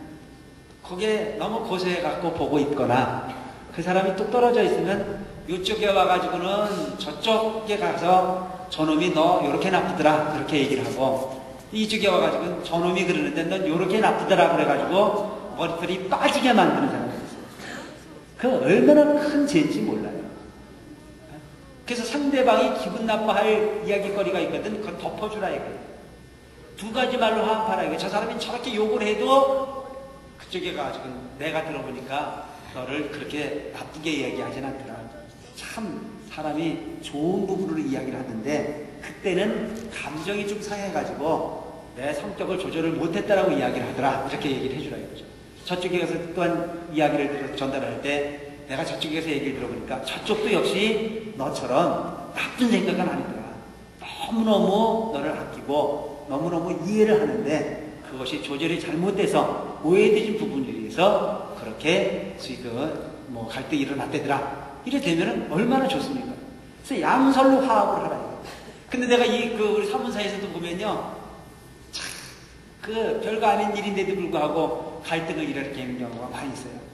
거기에 너무 고생해갖고 보고 있거나 그 사람이 또 떨어져 있으면 이쪽에 와가지고는 저쪽에 가서 저놈이 너 요렇게 나쁘더라 그렇게 얘기를 하고 이쪽에 와가지고는 저놈이 그러는데 넌 요렇게 나쁘더라 그래가지고 머리털이 빠지게 만드는 사람이 있어요. 그 얼마나 큰 죄인지 몰라요. 그래서 상대방이 기분 나빠할 이야기거리가 있거든. 그걸 덮어주라 이거예요. 두 가지 말로 화합하라 이거예요. 저 사람이 저렇게 욕을 해도 그쪽에 가가지고 내가 들어보니까 너를 그렇게 나쁘게 이야기하진 않더라. 참 사람이 좋은 부분으로 이야기를 하는데 그때는 감정이 좀 상해가지고 내 성격을 조절을 못했다라고 이야기를 하더라. 이렇게 얘기를 해주라 이거죠. 저쪽에 가서 또한 이야기를 전달할 때 내가 저쪽에 가서 얘기를 들어보니까 저쪽도 역시 너처럼 나쁜 생각은 아니더라. 너무너무 너를 아끼고 너무너무 이해를 하는데 그것이 조절이 잘못돼서 오해되신 부분에 의해서 그렇게 뭐 갈등이 일어났대더라. 이래 되면은 얼마나 좋습니까? 그래서 양설로 화합을 하라. 근데 내가 우리 사문사에서도 보면요. 참, 별거 아닌 일인데도 불구하고 갈등을 일으키는 경우가 많이 있어요.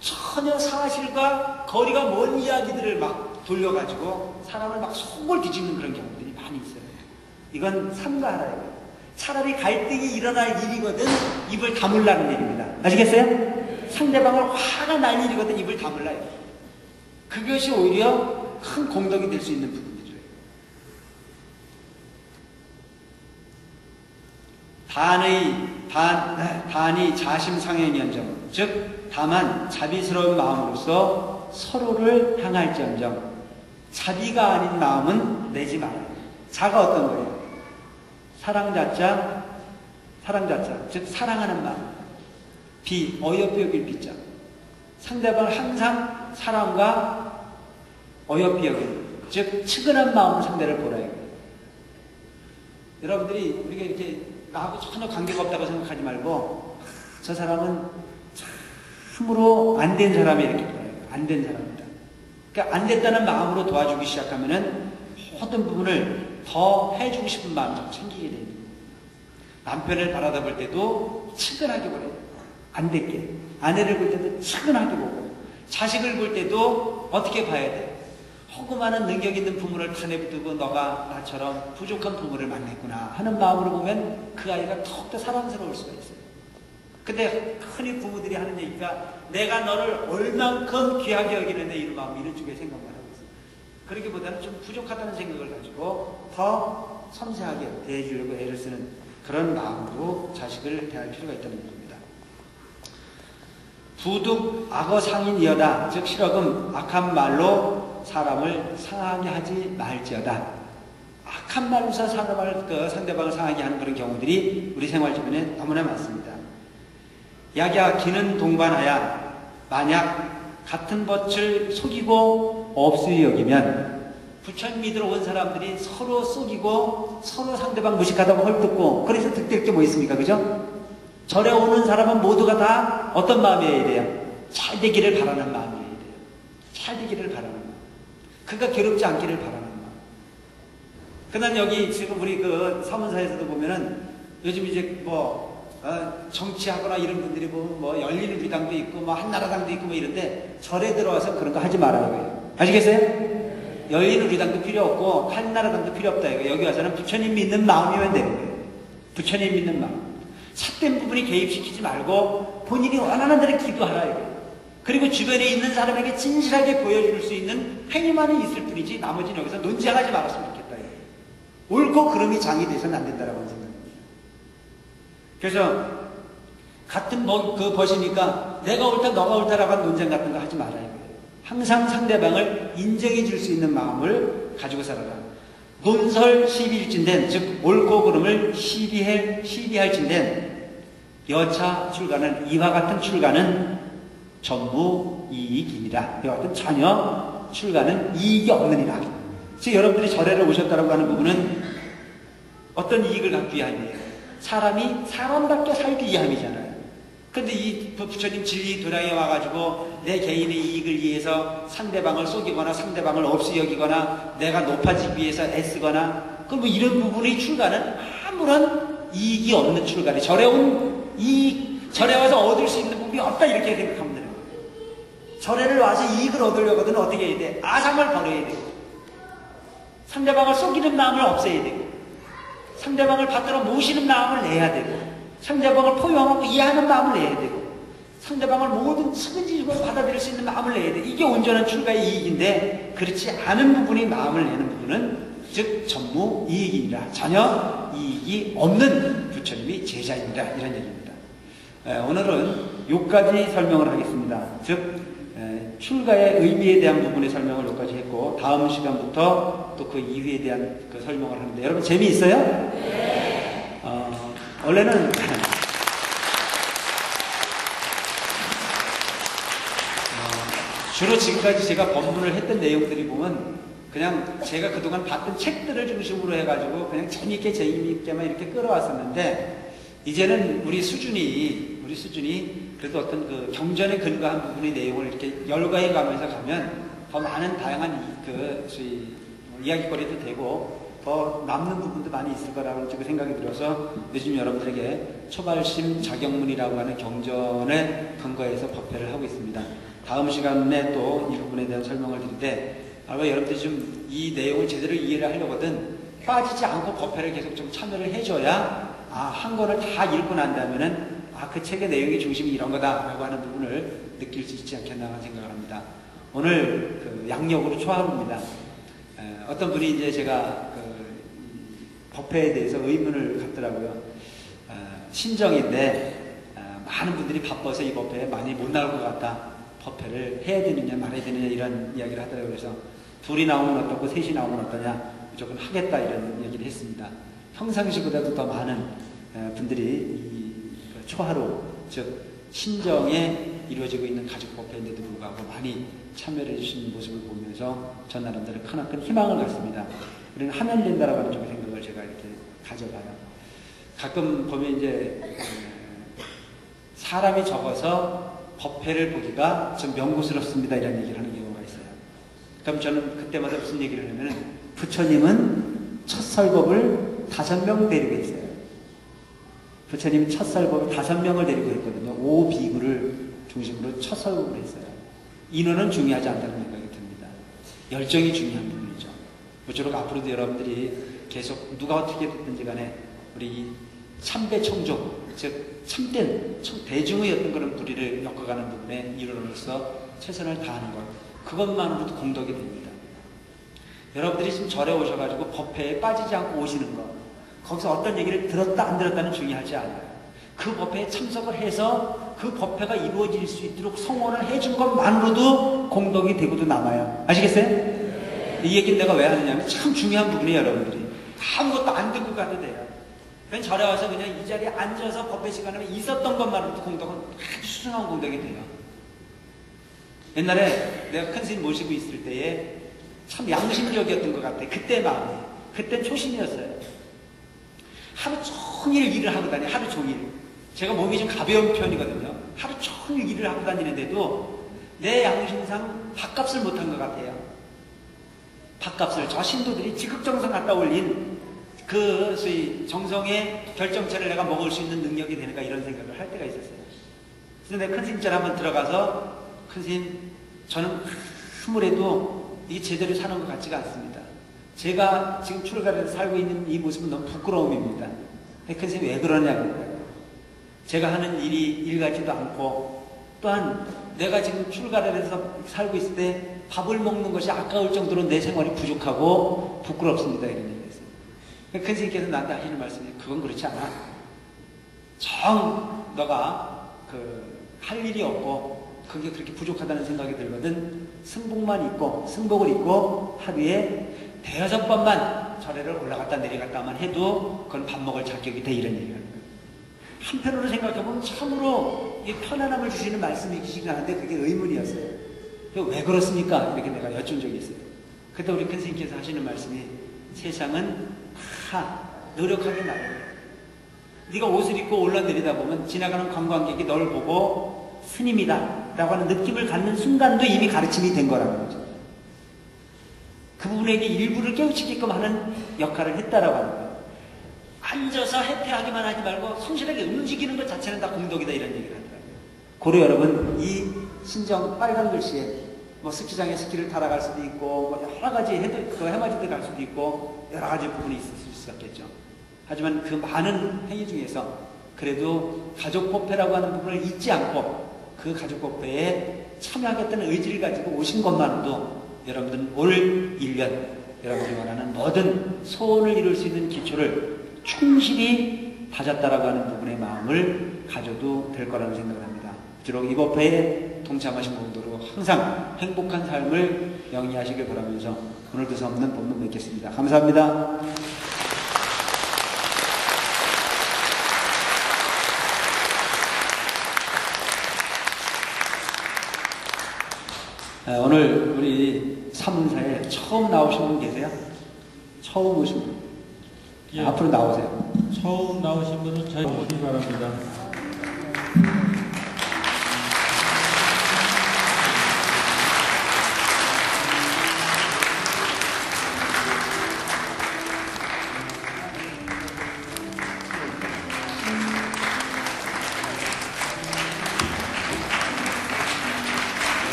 전혀 사실과 거리가 먼 이야기들을 막 돌려가지고 사람을 막 속을 뒤집는 그런 경우들이 많이 있어요. 이건 삼가하라. 차라리 갈등이 일어날 일이거든 입을 다물라는 얘기입니다. 아시겠어요? 상대방을 화가 날 일이거든 입을 다물라. 그것이 오히려 큰 공덕이 될 수 있는 부분이죠. 단이 자심상행연정, 즉 다만 자비스러운 마음으로서 서로를 향할지언정 자비가 아닌 마음은 내지 말아요. 자가 어떤 거예요? 사랑자자, 즉 사랑하는 마음. 어여삐 여길 비자. 상대방을 항상 사랑과 어여삐 여길, 즉 측은한 마음으로 상대를 보라. 여러분들이 우리가 이렇게 나하고 전혀 관계가 없다고 생각하지 말고 저 사람은 참으로 안 된 사람이 이렇게 보여요. 안 된 사람이다. 그러니까 안 됐다는 마음으로 도와주기 시작하면은 모든 부분을 더 해주고 싶은 마음이 좀 생기게 됩니다. 남편을 바라다 볼 때도 측은하게 보래요. 안 됐게. 아내를 볼 때도 측은하게 보고, 자식을 볼 때도 어떻게 봐야 돼요? 허구많은 능력 있는 부모를 탄에 붙들고 너가 나처럼 부족한 부모를 만났구나 하는 마음으로 보면 그 아이가 더욱더 사랑스러울 수가 있어요. 근데 흔히 부모들이 하는 얘기가 내가 너를 얼만큼 귀하게 여기는데 이런 마음, 이런 쪽에 생각만 하고 있어요. 그러기보다는 좀 부족하다는 생각을 가지고 더 섬세하게 대해주려고 애를 쓰는 그런 마음으로 자식을 대할 필요가 있다는 겁니다. 부득 악어 상인이여다. 즉 실어금 악한 말로 사람을 상하게 하지 말지어다. 악한 말로 상대방을 상하게 하는 그런 경우들이 우리 생활 주변에 너무나 많습니다. 약야 기는 동반하야. 만약 같은 벗을 속이고 없으리 여기면, 부처님 믿으러 온 사람들이 서로 속이고 서로 상대방 무식하다고 헐뜯고, 그래서 득될 게 뭐 있습니까? 그죠? 절에 오는 사람은 모두가 다 어떤 마음이어야 돼요? 잘 되기를 바라는 마음이어야 돼요. 잘 되기를 바라는 마음. 그가 괴롭지 않기를 바라는 마음. 그난 여기 지금 우리 그 사문사에서도 보면은 요즘 이제 정치하거나 이런 분들이 보면 뭐 열린우리당도 있고 뭐 한나라당도 있고 뭐 이런데, 절에 들어와서 그런 거 하지 말아요. 아시겠어요? 열린우리당도 필요 없고 한나라당도 필요 없다 이거. 여기 와서는 부처님 믿는 마음이면 되는 거예요. 부처님 믿는 마음. 삿된 부분이 개입시키지 말고 본인이 원하는 대로 기도하라 이거예요. 그리고 주변에 있는 사람에게 진실하게 보여줄 수 있는 행위만이 있을 뿐이지 나머지는 여기서 논쟁하지 말았으면 좋겠다 이거예요. 옳고 그름이 장이 돼서는 안 된다라고 생각합니다. 그래서 같은 벗이니까 내가 옳다 너가 옳다라고 하는 논쟁 같은 거 하지 말아요. 항상 상대방을 인정해 줄 수 있는 마음을 가지고 살아라. 논설 시비일진된, 즉 옳고 그름을 시비할진된 여차 출가는, 이와 같은 출가는 전무 이익이니라. 이와 같은 전혀 출가는 이익이 없느니라. 즉 여러분들이 절에를 오셨다고 하는 부분은 어떤 이익을 갖기 위함이에요? 사람이 사람답게 살기 위함이잖아요. 근데 이 부처님 진리 도량에 와가지고 내 개인의 이익을 위해서 상대방을 속이거나 상대방을 없이 여기거나 내가 높아지기 위해서 애쓰거나, 그럼 뭐 이런 부분의 출가는 아무런 이익이 없는 출가래. 절에 와서 얻을 수 있는 부분이 없다 이렇게 생각하면 되는 거예요. 절에를 와서 이익을 얻으려거든 어떻게 해야 돼? 아상을 버려야 되고, 상대방을 속이는 마음을 없애야 되고, 상대방을 받들어 모시는 마음을 내야 되고, 상대방을 포용하고 이해하는 마음을 내야 되고, 상대방을 모든 측은지식으로 받아들일 수 있는 마음을 내야 돼. 이게 온전한 출가의 이익인데, 그렇지 않은 부분이 마음을 내는 부분은 즉 전무 이익이니라. 전혀 이익이 없는 부처님이 제자입니다. 이런 얘기입니다. 오늘은 요까지 설명을 하겠습니다. 즉 출가의 의미에 대한 부분의 설명을 여기까지 했고, 다음 시간부터 또 그 이유에 대한 그 설명을 하는데, 여러분 재미있어요? 네. 원래는 주로 지금까지 제가 법문을 했던 내용들이 보면 그냥 제가 그동안 봤던 책들을 중심으로 해가지고 그냥 재미있게만 이렇게 끌어왔었는데, 이제는 우리 수준이 그래도 어떤 그 경전에 근거한 부분의 내용을 이렇게 열거해 가면서 가면 더 많은 다양한 이야기거리도 되고 더 남는 부분도 많이 있을 거라고 생각이 들어서 요즘 여러분들에게 초발심 자경문이라고 하는 경전에 근거해서 법회를 하고 있습니다. 다음 시간에 또 이 부분에 대한 설명을 드리는데, 아마 여러분들이 좀 이 내용을 제대로 이해를 하려거든 빠지지 않고 법회를 계속 좀 참여를 해줘야 한 권을 다 읽고 난 다음에는 그 책의 내용의 중심이 이런 거다라고 하는 부분을 느낄 수 있지 않겠나 생각을 합니다. 오늘 그 양력으로 초하루입니다. 어떤 분이 이제 제가 법회에 대해서 의문을 갖더라고요. 신정인데 많은 분들이 바빠서 이 법회에 많이 못 나올 것 같다. 법회를 해야 되느냐 말아야 되느냐 이런 이야기를 하더라고요. 그래서 둘이 나오면 어떻고 셋이 나오면 어떠냐, 무조건 하겠다 이런 얘기를 했습니다. 평상시보다도 더 많은 분들이 이 초하루, 즉 신정에 이루어지고 있는 가족 법회인데도 불구하고 많이 참여를 해주시는 모습을 보면서 전 나름대로 크나큰 희망을 갖습니다. 우리는 하면 된다라고 하는 좀 생각을 제가 이렇게 가져가요. 가끔 보면 이제 사람이 적어서 법회를 보기가 좀 명구스럽습니다 이런 얘기를 하는 경우가 있어요. 그럼 저는 그때마다 무슨 얘기를 하냐면 부처님은 첫 설법을 5명 데리고 있어요. 부처님이 첫 설법을 5명을 데리고 했거든요. 5비구를 중심으로 첫 설법을 했어요. 인원은 중요하지 않다는 생각이 듭니다. 열정이 중요한 부분이죠. 모쪼록 앞으로도 여러분들이 계속 누가 어떻게 됐든지 간에 우리 참배 청종, 즉 참된 대중의 어떤 그런 부리를 엮어가는 부분에 일원으로서 최선을 다하는 것, 그것만으로도 공덕이 됩니다. 여러분들이 지금 절에 오셔가지고 법회에 빠지지 않고 오시는 것, 거기서 어떤 얘기를 들었다 안 들었다는 중요하지 않아요. 그 법회에 참석을 해서 그 법회가 이루어질 수 있도록 성원을 해준 것만으로도 공덕이 되고도 남아요. 아시겠어요? 이 얘기는 내가 왜 하느냐면 참 중요한 부분이에요. 여러분들이 아무것도 안 듣고 가도 돼요. 그냥 절에 와서 그냥 이 자리에 앉아서 법회 시간에 있었던 것만으로도 공덕은 아주 수승한 공덕이 돼요. 옛날에 내가 큰 스님 모시고 있을 때에 참 양심적이었던 것 같아. 그때 마음이. 그땐 초심이었어요. 하루 종일 일을 하고 다녀. 하루 종일. 제가 몸이 좀 가벼운 편이거든요. 하루 종일 일을 하고 다니는데도 내 양심상 밥값을 못한 것 같아요. 밥값을 저 신도들이 지극정성 갖다 올린 그 소위 정성의 결정체를 내가 먹을 수 있는 능력이 되는가 이런 생각을 할 때가 있었어요. 그래서 내가 큰 스님 잘 한번 들어가서 큰 스님 저는 아무래도 이게 제대로 사는 것 같지가 않습니다. 제가 지금 출가에서 살고 있는 이 모습은 너무 부끄러움입니다. 큰 스님 왜 그러냐고요. 제가 하는 일이 일 같지도 않고 또한 내가 지금 출가에서 살고 있을 때 밥을 먹는 것이 아까울 정도로 내 생활이 부족하고 부끄럽습니다. 이런 얘기를 했어요. 큰 스님께서 나한테 하시는 말씀이 그건 그렇지 않아. 정 너가 할 일이 없고 그게 그렇게 부족하다는 생각이 들거든 승복을 입고 하루에 5번만 절에를 올라갔다 내려갔다만 해도 그건 밥 먹을 자격이 돼 이런 얘기를 하는 거예요. 한편으로 생각해보면 참으로 편안함을 주시는 말씀이시긴 한데 그게 의문이었어요. 왜 그렇습니까? 이렇게 내가 여쭌 적이 있어요. 그때 우리 큰 스님께서 하시는 말씀이 세상은 다 노력하기 나름이에요. 네가 옷을 입고 올라내리다 보면 지나가는 관광객이 널 보고 스님이다 라고 하는 느낌을 갖는 순간도 이미 가르침이 된 거라는 거죠. 그 부분에게 일부를 깨우치게끔 하는 역할을 했다라고 하는 거예요. 앉아서 해태하기만 하지 말고 성실하게 움직이는 것 자체는 다 공덕이다 이런 얘기를 하더라고요. 고려 여러분 이 신정 빨간 글씨에 뭐 스키장에 스키를 타러 갈 수도 있고 뭐 여러 가지 해맞이들 갈 수도 있고 여러 가지 부분이 있을 수 있었겠죠. 하지만 그 많은 행위 중에서 그래도 가족법회라고 하는 부분을 잊지 않고 그 가족법회에 참여하겠다는 의지를 가지고 오신 것만으로도 여러분들은 올 1년 여러분들이 원하는 모든 소원을 이룰 수 있는 기초를 충실히 다졌다라고 하는 부분의 마음을 가져도 될 거라는 생각을 합니다. 비록 이 법회에 동참하신 분들로 항상 행복한 삶을 영위하시길 바라면서 오늘도 없는 법문 맺겠습니다. 감사합니다. 오늘 우리 사문사에 처음 나오신 분 계세요? 처음 오신 분? 예. 앞으로 나오세요. 처음 나오신 분은 저희 오기 바랍니다.